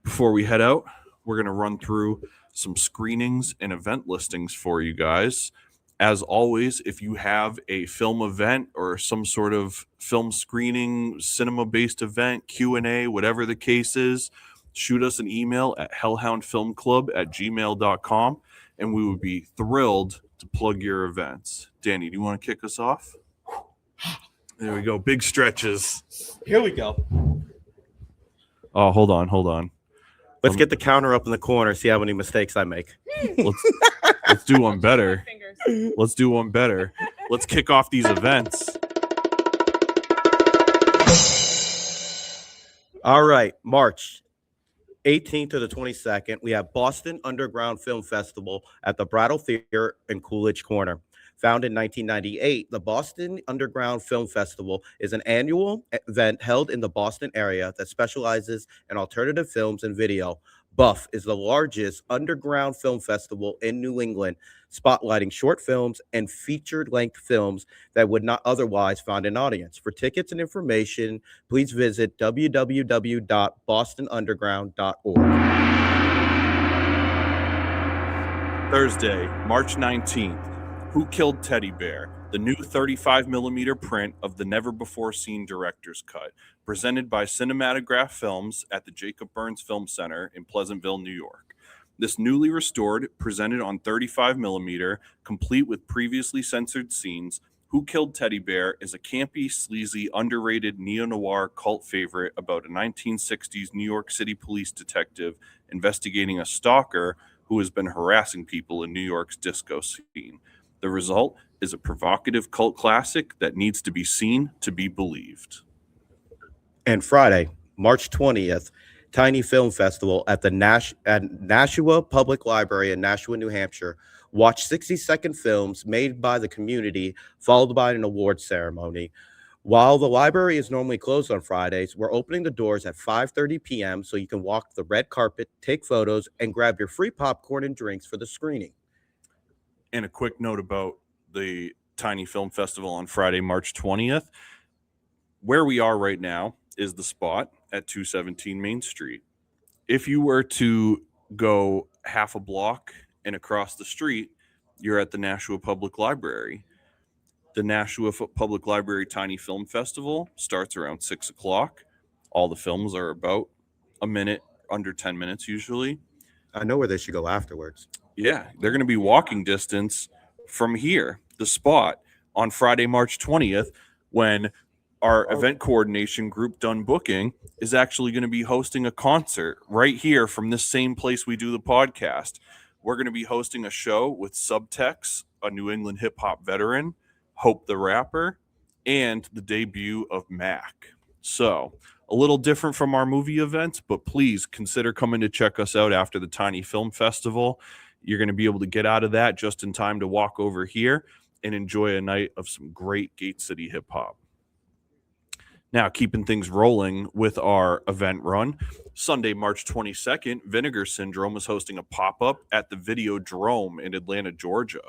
before we head out, we're going to run through some screenings and event listings for you guys. As always, if you have a film event or some sort of film screening, cinema-based event, Q&A, whatever the case is, shoot us an email at hellhoundfilmclub@gmail.com, and we would be thrilled to plug your events. Danny, do you want to kick us off? There we go. Big stretches. Here we go. Oh, hold on. Let's get the counter up in the corner. See how many mistakes I make. Let's do one better. Let's do one better. Let's kick off these events. All right, March 18th to the 22nd, we have Boston Underground Film Festival at the Brattle Theater in Coolidge Corner. Founded in 1998, the Boston Underground Film Festival is an annual event held in the Boston area that specializes in alternative films and video. BUFF is the largest underground film festival in New England, spotlighting short films and featured-length films that would not otherwise find an audience. For tickets and information, please visit www.bostonunderground.org. Thursday, March 19th. Who Killed Teddy Bear? The new 35mm print of the never-before-seen director's cut, presented by Cinematograph Films at the Jacob Burns Film Center in Pleasantville, New York. This newly restored, presented on 35mm, complete with previously censored scenes, Who Killed Teddy Bear is a campy, sleazy, underrated neo-noir cult favorite about a 1960s New York City police detective investigating a stalker who has been harassing people in New York's disco scene. The result is a provocative cult classic that needs to be seen to be believed. And Friday, March 20th, Tiny Film Festival at the Nashua Public Library in Nashua, New Hampshire. Watch 60-second films made by the community, followed by an award ceremony. While the library is normally closed on Fridays, we're opening the doors at 5:30 p.m. so you can walk the red carpet, take photos, and grab your free popcorn and drinks for the screening. And a quick note about the Tiny Film Festival on Friday, March 20th. Where we are right now is the spot at 217 Main Street. If you were to go half a block and across the street, you're at the Nashua Public Library. The Nashua Public Library Tiny Film Festival starts around 6 o'clock. All the films are about a minute, under 10 minutes usually. I know where they should go afterwards. Yeah, they're going to be walking distance from here, the spot, on Friday, March 20th, when our event coordination group, Done Booking, is actually going to be hosting a concert right here from this same place we do the podcast. We're going to be hosting a show with Subtext, a New England hip-hop veteran, Hope the Rapper, and the debut of Mac. So, a little different from our movie events, but please consider coming to check us out after the Tiny Film Festival. You're going to be able to get out of that just in time to walk over here and enjoy a night of some great Gate City hip-hop. Now, keeping things rolling with our event run, Sunday, March 22nd, Vinegar Syndrome is hosting a pop-up at the Videodrome in Atlanta, Georgia.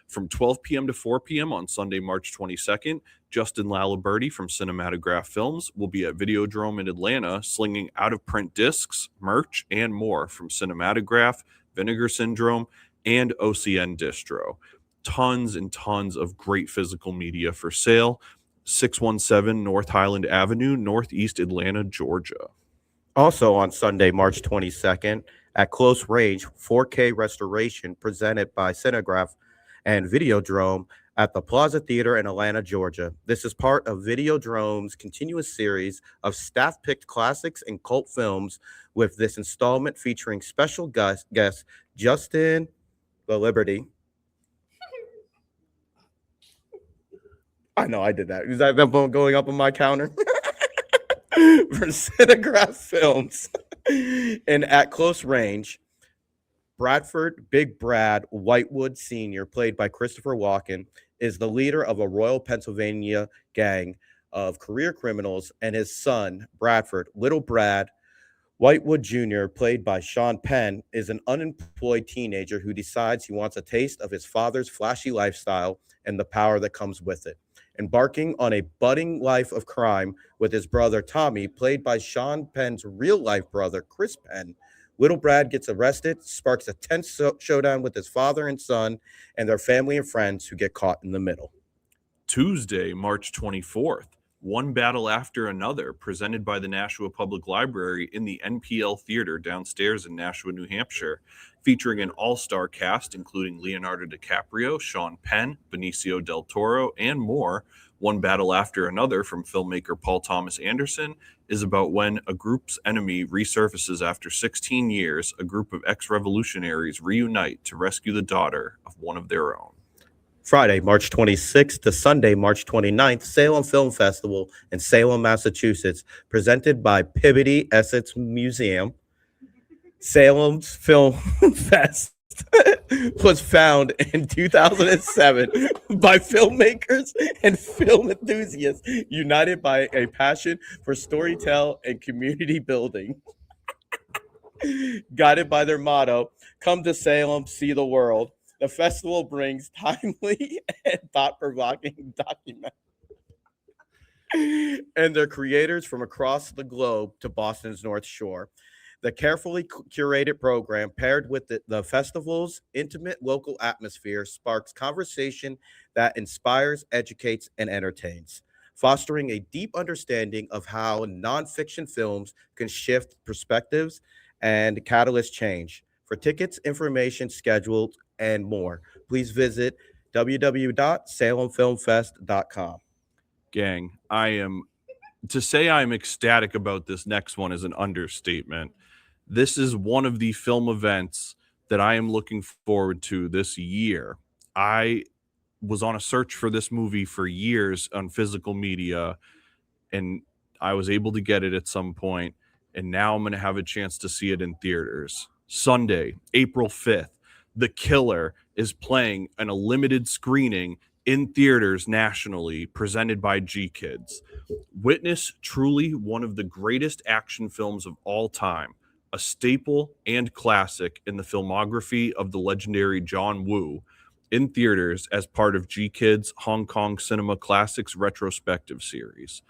From 12 p.m. to 4 p.m. on Sunday, March 22nd, Justin Laliberti from Cinematograph Films will be at Videodrome in Atlanta slinging out-of-print discs, merch, and more from Cinematograph, Vinegar Syndrome, and OCN Distro. Tons and tons of great physical media for sale. 617 North Highland Avenue, Northeast Atlanta, Georgia. Also on Sunday, March 22nd, at Close Range, 4K restoration presented by Cinegraph and Videodrome at the Plaza Theater in Atlanta, Georgia. This is part of Videodrome's continuous series of staff-picked classics and cult films, with this installment featuring special guest Justin Laliberti. I know I did that. Is that going up on my counter? For Cinegraph Films. And at Close Range, Bradford Big Brad Whitewood Sr., played by Christopher Walken, is the leader of a Royal Pennsylvania gang of career criminals, and his son, Bradford Little Brad Whitewood Jr., played by Sean Penn, is an unemployed teenager who decides he wants a taste of his father's flashy lifestyle and the power that comes with it. Embarking on a budding life of crime with his brother Tommy, played by Sean Penn's real-life brother, Chris Penn, Little Brad gets arrested, sparks a tense showdown with his father and son and their family and friends who get caught in the middle. Tuesday, March 24th, One Battle After Another, presented by the Nashua Public Library in the NPL Theater downstairs in Nashua, New Hampshire, featuring an all-star cast including Leonardo DiCaprio, Sean Penn, Benicio del Toro, and more. One Battle After Another from filmmaker Paul Thomas Anderson is about when a group's enemy resurfaces after 16 years, a group of ex-revolutionaries reunite to rescue the daughter of one of their own. Friday, March 26th to Sunday, March 29th, Salem Film Festival in Salem, Massachusetts, presented by Peabody Essex Museum. Salem's Film Fest was founded in 2007 by filmmakers and film enthusiasts united by a passion for storytelling and community building. Guided by their motto, "Come to Salem, see the world." The festival brings timely and thought-provoking documentaries and their creators from across the globe to Boston's North Shore. The carefully curated program, paired with the festival's intimate local atmosphere, sparks conversation that inspires, educates, and entertains, fostering a deep understanding of how nonfiction films can shift perspectives and catalyst change. For tickets, information, scheduled, and more, please visit www.salemfilmfest.com. Gang, to say I'm ecstatic about this next one is an understatement. This is one of the film events that I am looking forward to this year. I was on a search for this movie for years on physical media, and I was able to get it at some point, and now I'm going to have a chance to see it in theaters. Sunday, April 5th, The Killer is playing in a limited screening in theaters nationally, presented by G Kids. Witness truly one of the greatest action films of all time, a staple and classic in the filmography of the legendary John Woo, in theaters as part of G Kids Hong Kong Cinema Classics retrospective series.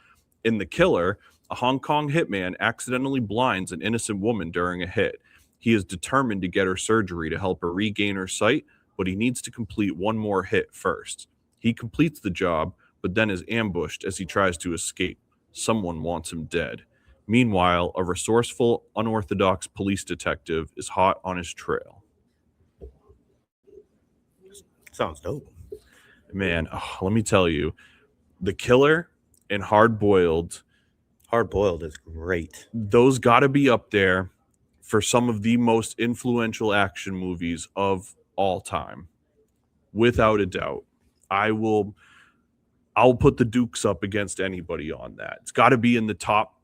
In The Killer, a Hong Kong hitman accidentally blinds an innocent woman during a hit. He is determined to get her surgery to help her regain her sight, but he needs to complete one more hit first. He completes the job, but then is ambushed as he tries to escape. Someone wants him dead. Meanwhile, a resourceful, unorthodox police detective is hot on his trail. Sounds dope. Man, let me tell you, The Killer and Hard Boiled, is great. those got to be up there for some of the most influential action movies of all time, without a doubt. I'll put the Dukes up against anybody on that. It's got to be in the top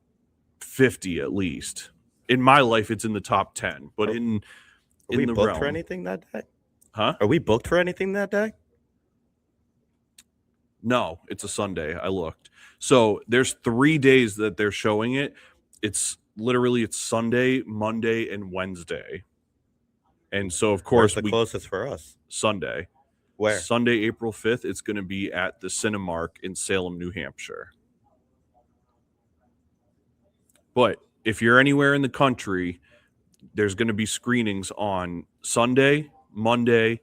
50 at least. In my life, it's in the top 10. But Are we the booked realm, for anything that day? huh? Are we booked for anything that day? No, it's a Sunday. I looked. So there's 3 days that they're showing it. It's Sunday, Monday, and Wednesday. And so of Where's course the closest for us? Sunday. Where? Sunday, April 5th, it's going to be at the Cinemark in Salem, New Hampshire. But if you're anywhere in the country, there's going to be screenings on Sunday, Monday,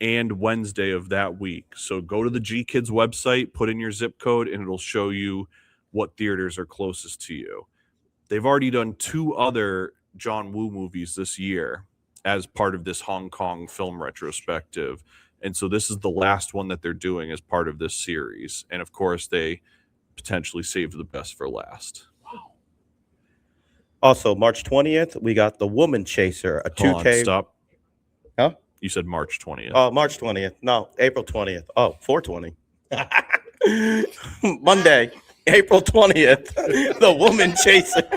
and Wednesday of that week. So go to the G Kids website, put in your zip code, and it'll show you what theaters are closest to you. They've already done 2 other John Woo movies this year as part of this Hong Kong film retrospective. And so this is the last one that they're doing as part of this series. And of course, they potentially saved the best for last. Also, March 20th, we got The Woman Chaser, a 2K. Hold on, stop. Huh? You said March 20th. Oh, March 20th. No, April 20th. Oh, 420. Monday, April 20th, The Woman Chaser. The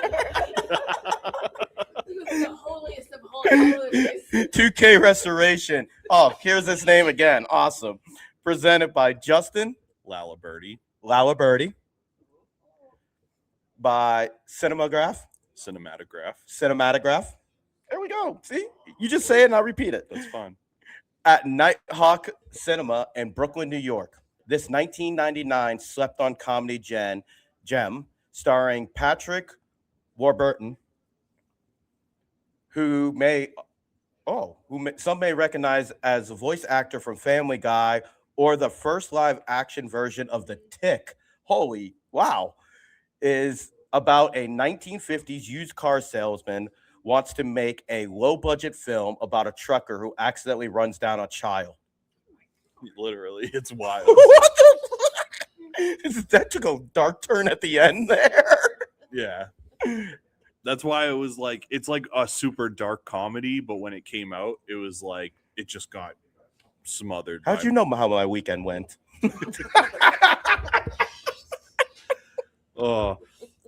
holiest of holidays. 2K Restoration. Oh, here's his name again. Awesome. Presented by Justin Lalaberty. By Cinematograph. There we go. See? You just say it and I'll repeat it. That's fine. At Nighthawk Cinema in Brooklyn, New York. This 1999 slept-on comedy gem starring Patrick Warburton, who some may recognize as a voice actor from Family Guy or the first live-action version of The Tick. Holy wow. Is about a 1950s used car salesman wants to make a low-budget film about a trucker who accidentally runs down a child. Literally, it's wild. What the? That took a dark turn at the end there. Yeah. That's why it was like, it's like a super dark comedy, but when it came out, it was like, it just got smothered. How'd you know how my weekend went? Oh.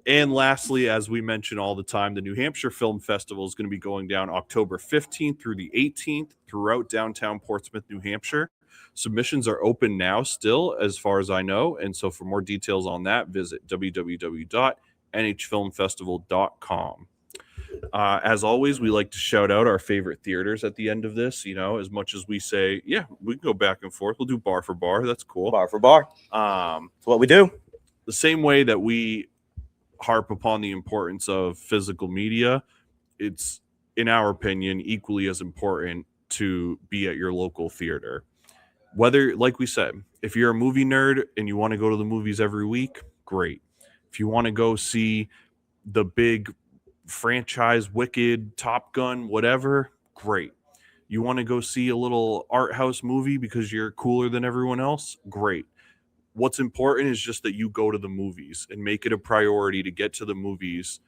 And lastly, as we mention all the time, the New Hampshire Film Festival is going to be going down October 15th through the 18th throughout downtown Portsmouth, New Hampshire. Submissions are open now still, as far as I know. And so for more details on that, visit www.nhfilmfestival.com. As always, we like to shout out our favorite theaters at the end of this. You know, as much as we say, yeah, we can go back and forth. We'll do bar for bar. That's cool. Bar for bar. That's what we do. The same way that we harp upon the importance of physical media, it's, in our opinion, equally as important to be at your local theater. Whether, like we said, if you're a movie nerd and you want to go to the movies every week, great. If you want to go see the big franchise, Wicked, Top Gun, whatever, great. You want to go see a little art house movie because you're cooler than everyone else, great. What's important is just that you go to the movies and make it a priority to get to the movies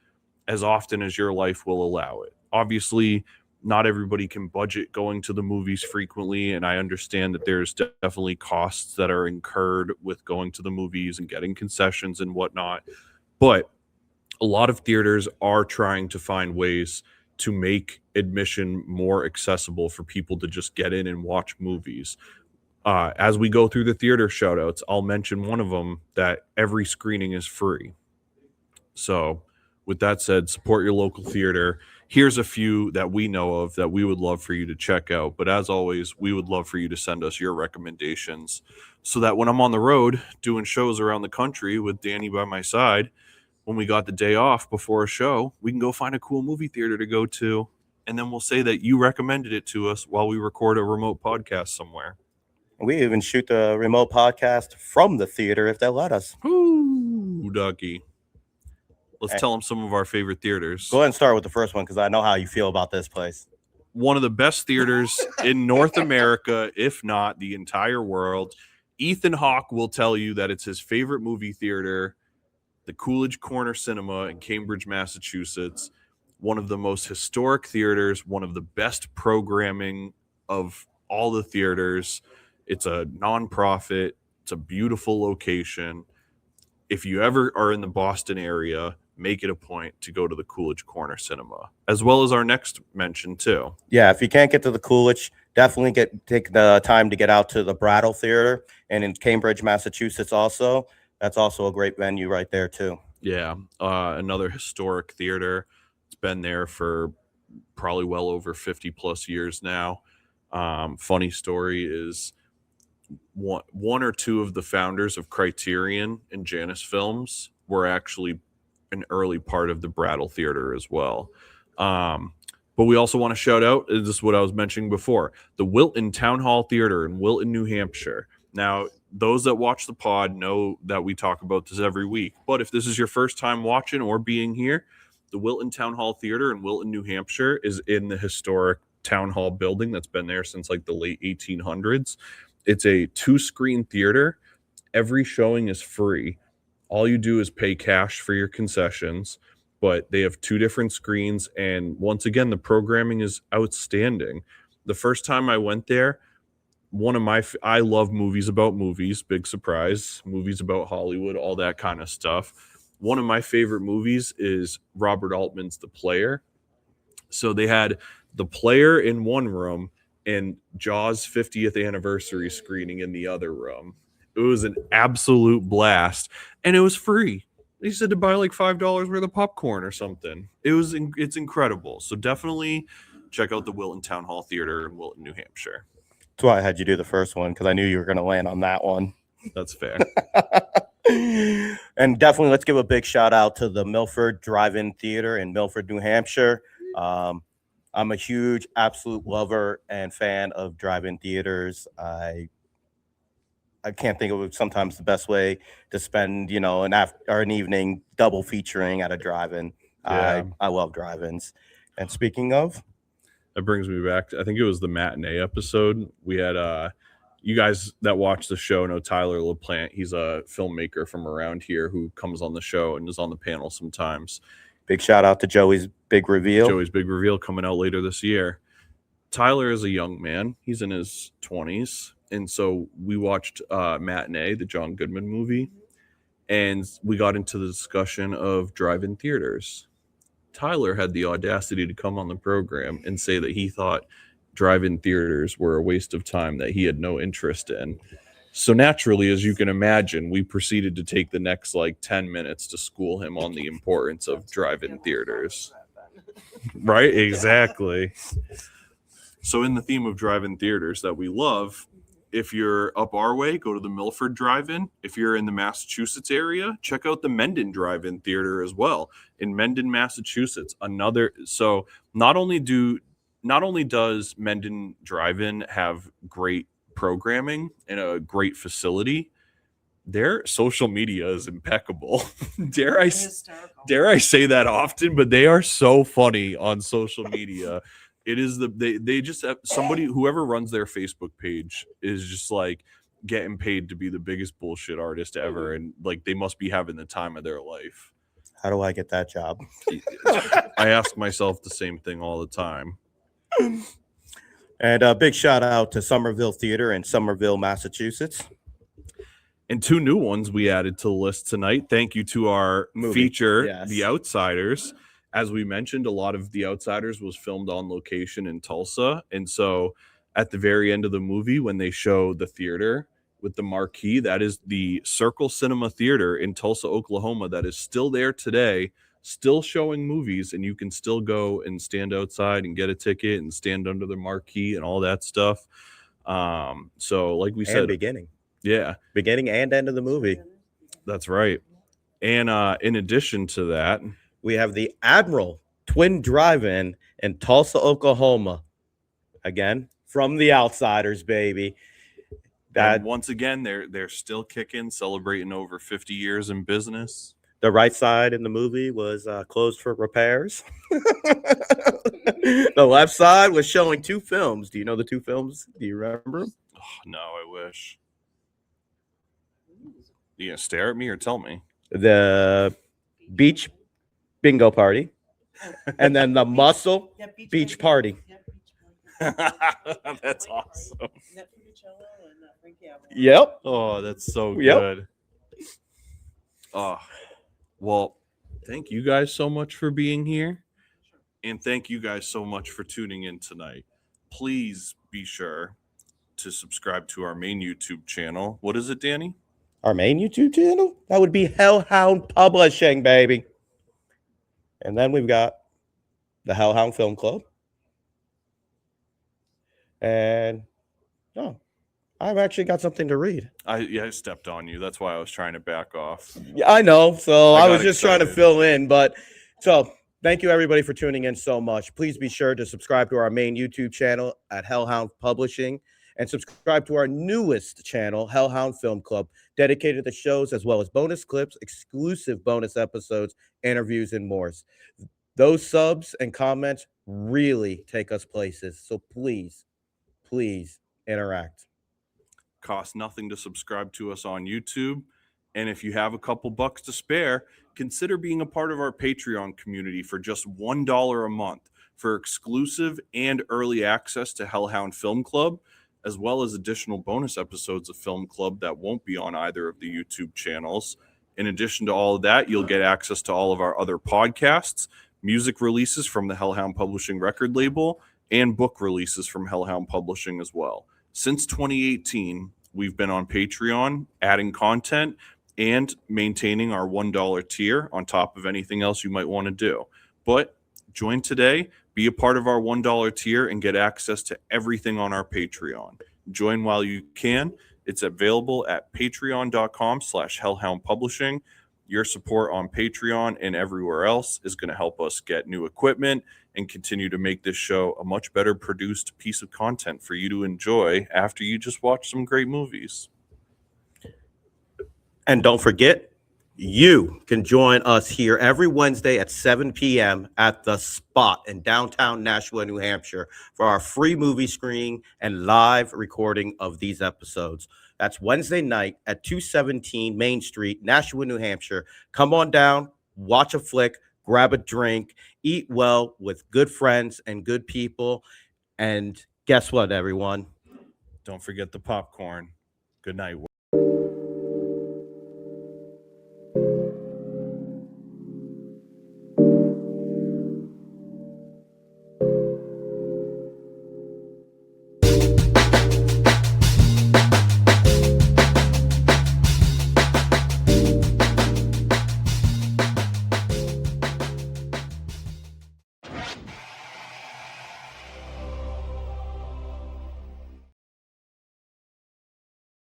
as often as your life will allow it. Obviously, not everybody can budget going to the movies frequently, and I understand that there's definitely costs that are incurred with going to the movies and getting concessions and whatnot. But a lot of theaters are trying to find ways to make admission more accessible for people to just get in and watch movies. As we go through the theater shout outs, I'll mention one of them that every screening is free. So with that said, support your local theater. Here's a few that we know of that we would love for you to check out. But as always, we would love for you to send us your recommendations so that when I'm on the road doing shows around the country with Danny by my side, when we got the day off before a show, we can go find a cool movie theater to go to. And then we'll say that you recommended it to us while we record a remote podcast somewhere. We even shoot the remote podcast from the theater if they'll let us. Ooh, ducky. Let's tell them some of our favorite theaters. Go ahead and start with the first one because I know how you feel about this place. One of the best theaters in North America, if not the entire world. Ethan Hawke will tell you that it's his favorite movie theater, the Coolidge Corner Cinema in Cambridge, Massachusetts. One of the most historic theaters, one of the best programming of all the theaters. It's a nonprofit. It's a beautiful location. If you ever are in the Boston area, make it a point to go to the Coolidge Corner Cinema, as well as our next mention too. Yeah, if you can't get to the Coolidge, definitely take the time to get out to the Brattle Theater and in Cambridge, Massachusetts also. That's also a great venue right there too. Yeah, another historic theater. It's been there for probably well over 50 plus years now. Funny story is one or two of the founders of Criterion and Janus Films were actually an early part of the Brattle Theater as well. But we also want to shout out, this is what I was mentioning before, the Wilton Town Hall Theater in Wilton, New Hampshire. Now, those that watch the pod know that we talk about this every week. But if this is your first time watching or being here, the Wilton Town Hall Theater in Wilton, New Hampshire is in the historic Town Hall building that's been there since like the late 1800s. It's a 2-screen theater. Every showing is free. All you do is pay cash for your concessions, but they have 2 different screens. And once again, the programming is outstanding. The first time I went there, I love movies about movies, big surprise, movies about Hollywood, all that kind of stuff. One of my favorite movies is Robert Altman's The Player. So they had The Player in one room and Jaws 50th anniversary screening in the other room. It was an absolute blast, and it was free. They said to buy like $5 worth of popcorn or something. It's incredible. So definitely check out the Wilton Town Hall Theater in Wilton, New Hampshire. That's why I had you do the first one, because I knew you were going to land on that one. That's fair. And definitely let's give a big shout out to the Milford Drive-In Theater in Milford, New Hampshire. I'm a huge, absolute lover and fan of drive-in theaters. I can't think of sometimes the best way to spend, an evening double featuring at a drive-in. Yeah. I love drive-ins. And speaking of, that brings me back. I think it was the matinee episode. We had you guys that watch the show know Tyler LaPlante. He's a filmmaker from around here who comes on the show and is on the panel sometimes. Big shout out to Joey's Big Reveal. Joey's Big Reveal coming out later this year. Tyler is a young man. He's in his 20s. And so we watched Matinee, the John Goodman movie, and we got into the discussion of drive-in theaters. Tyler had the audacity to come on the program and say that he thought drive-in theaters were a waste of time that he had no interest in. So naturally, as you can imagine, we proceeded to take the next 10 minutes to school him on the importance of drive-in theaters. Right? Exactly. So in the theme of drive-in theaters that we love, if you're up our way, go to the Milford Drive-In. If you're in the Massachusetts area, check out the Mendon Drive-In Theater as well in Mendon, Massachusetts. So not only does Mendon Drive-In have great programming and a great facility, their social media is impeccable. Dare I say that often, but they are so funny on social media. It is they just have whoever runs their Facebook page is just getting paid to be the biggest bullshit artist ever, and they must be having the time of their life. How do I get that job? I ask myself the same thing all the time. And a big shout out to Somerville Theater in Somerville, Massachusetts. And 2 new ones we added to the list tonight. Thank you to our feature, yes. The Outsiders. As we mentioned, a lot of The Outsiders was filmed on location in Tulsa. And so at the very end of the movie when they show the theater with the marquee. That is the Circle Cinema Theater in Tulsa, Oklahoma, that is still there today, still showing movies, and you can still go and stand outside and get a ticket and stand under the marquee and all that stuff. So like we said, beginning and end of the movie. that's right. And in addition to that, We have the Admiral Twin Drive-In in Tulsa, Oklahoma. Again, from the outsiders, baby. and once again, they're still kicking, celebrating over 50 years in business. The right side in the movie was closed for repairs. The left side was showing 2 films. Do you know the 2 films? Do you remember them? Oh, no, I wish. You gonna stare at me or tell me? The Beach Bingo Party, and then the Muscle Beach Party. That's awesome. Yep. Oh, that's so Yep. good. Oh, well, thank you guys so much for being here. And thank you guys so much for tuning in tonight. Please be sure to subscribe to our main YouTube channel. What is it, Danny? Our main YouTube channel? That would be Hellhound Publishing, baby. And then we've got the Hellhound Film Club. And I've actually got something to read. I stepped on you. That's why I was trying to back off. Yeah, I know. So I I got was just trying to excited. fill in. But so thank you, everybody, for tuning in so much. Please be sure to subscribe to our main YouTube channel at Hellhound Publishing and subscribe to our newest channel, Hellhound Film Club, dedicated to shows as well as bonus clips, exclusive bonus episodes, interviews, and more. Those subs and comments really take us places. So please interact. Costs nothing to subscribe to us on YouTube. And if you have a couple bucks to spare, consider being a part of our Patreon community for just $1 a month for exclusive and early access to Hellhound Film Club, as well as additional bonus episodes of Film Club that won't be on either of the YouTube channels. In addition to all of that, you'll get access to all of our other podcasts, music releases from the Hellhound Publishing record label, and book releases from Hellhound Publishing as well. Since 2018, we've been on Patreon, adding content and maintaining our $1 tier on top of anything else you might want to do. But join today, be a part of our $1 tier, and get access to everything on our Patreon. Join while you can. It's available at patreon.com/Hellhound Publishing. Your support on Patreon and everywhere else is going to help us get new equipment and continue to make this show a much better produced piece of content for you to enjoy after you just watch some great movies. And don't forget, you can join us here every Wednesday at 7 p.m. at The Spot in downtown Nashua, New Hampshire for our free movie screening and live recording of these episodes. That's Wednesday night at 217 Main Street, Nashua, New Hampshire. Come on down, watch a flick, grab a drink, eat well with good friends and good people. And guess what, everyone? Don't forget the popcorn. Good night.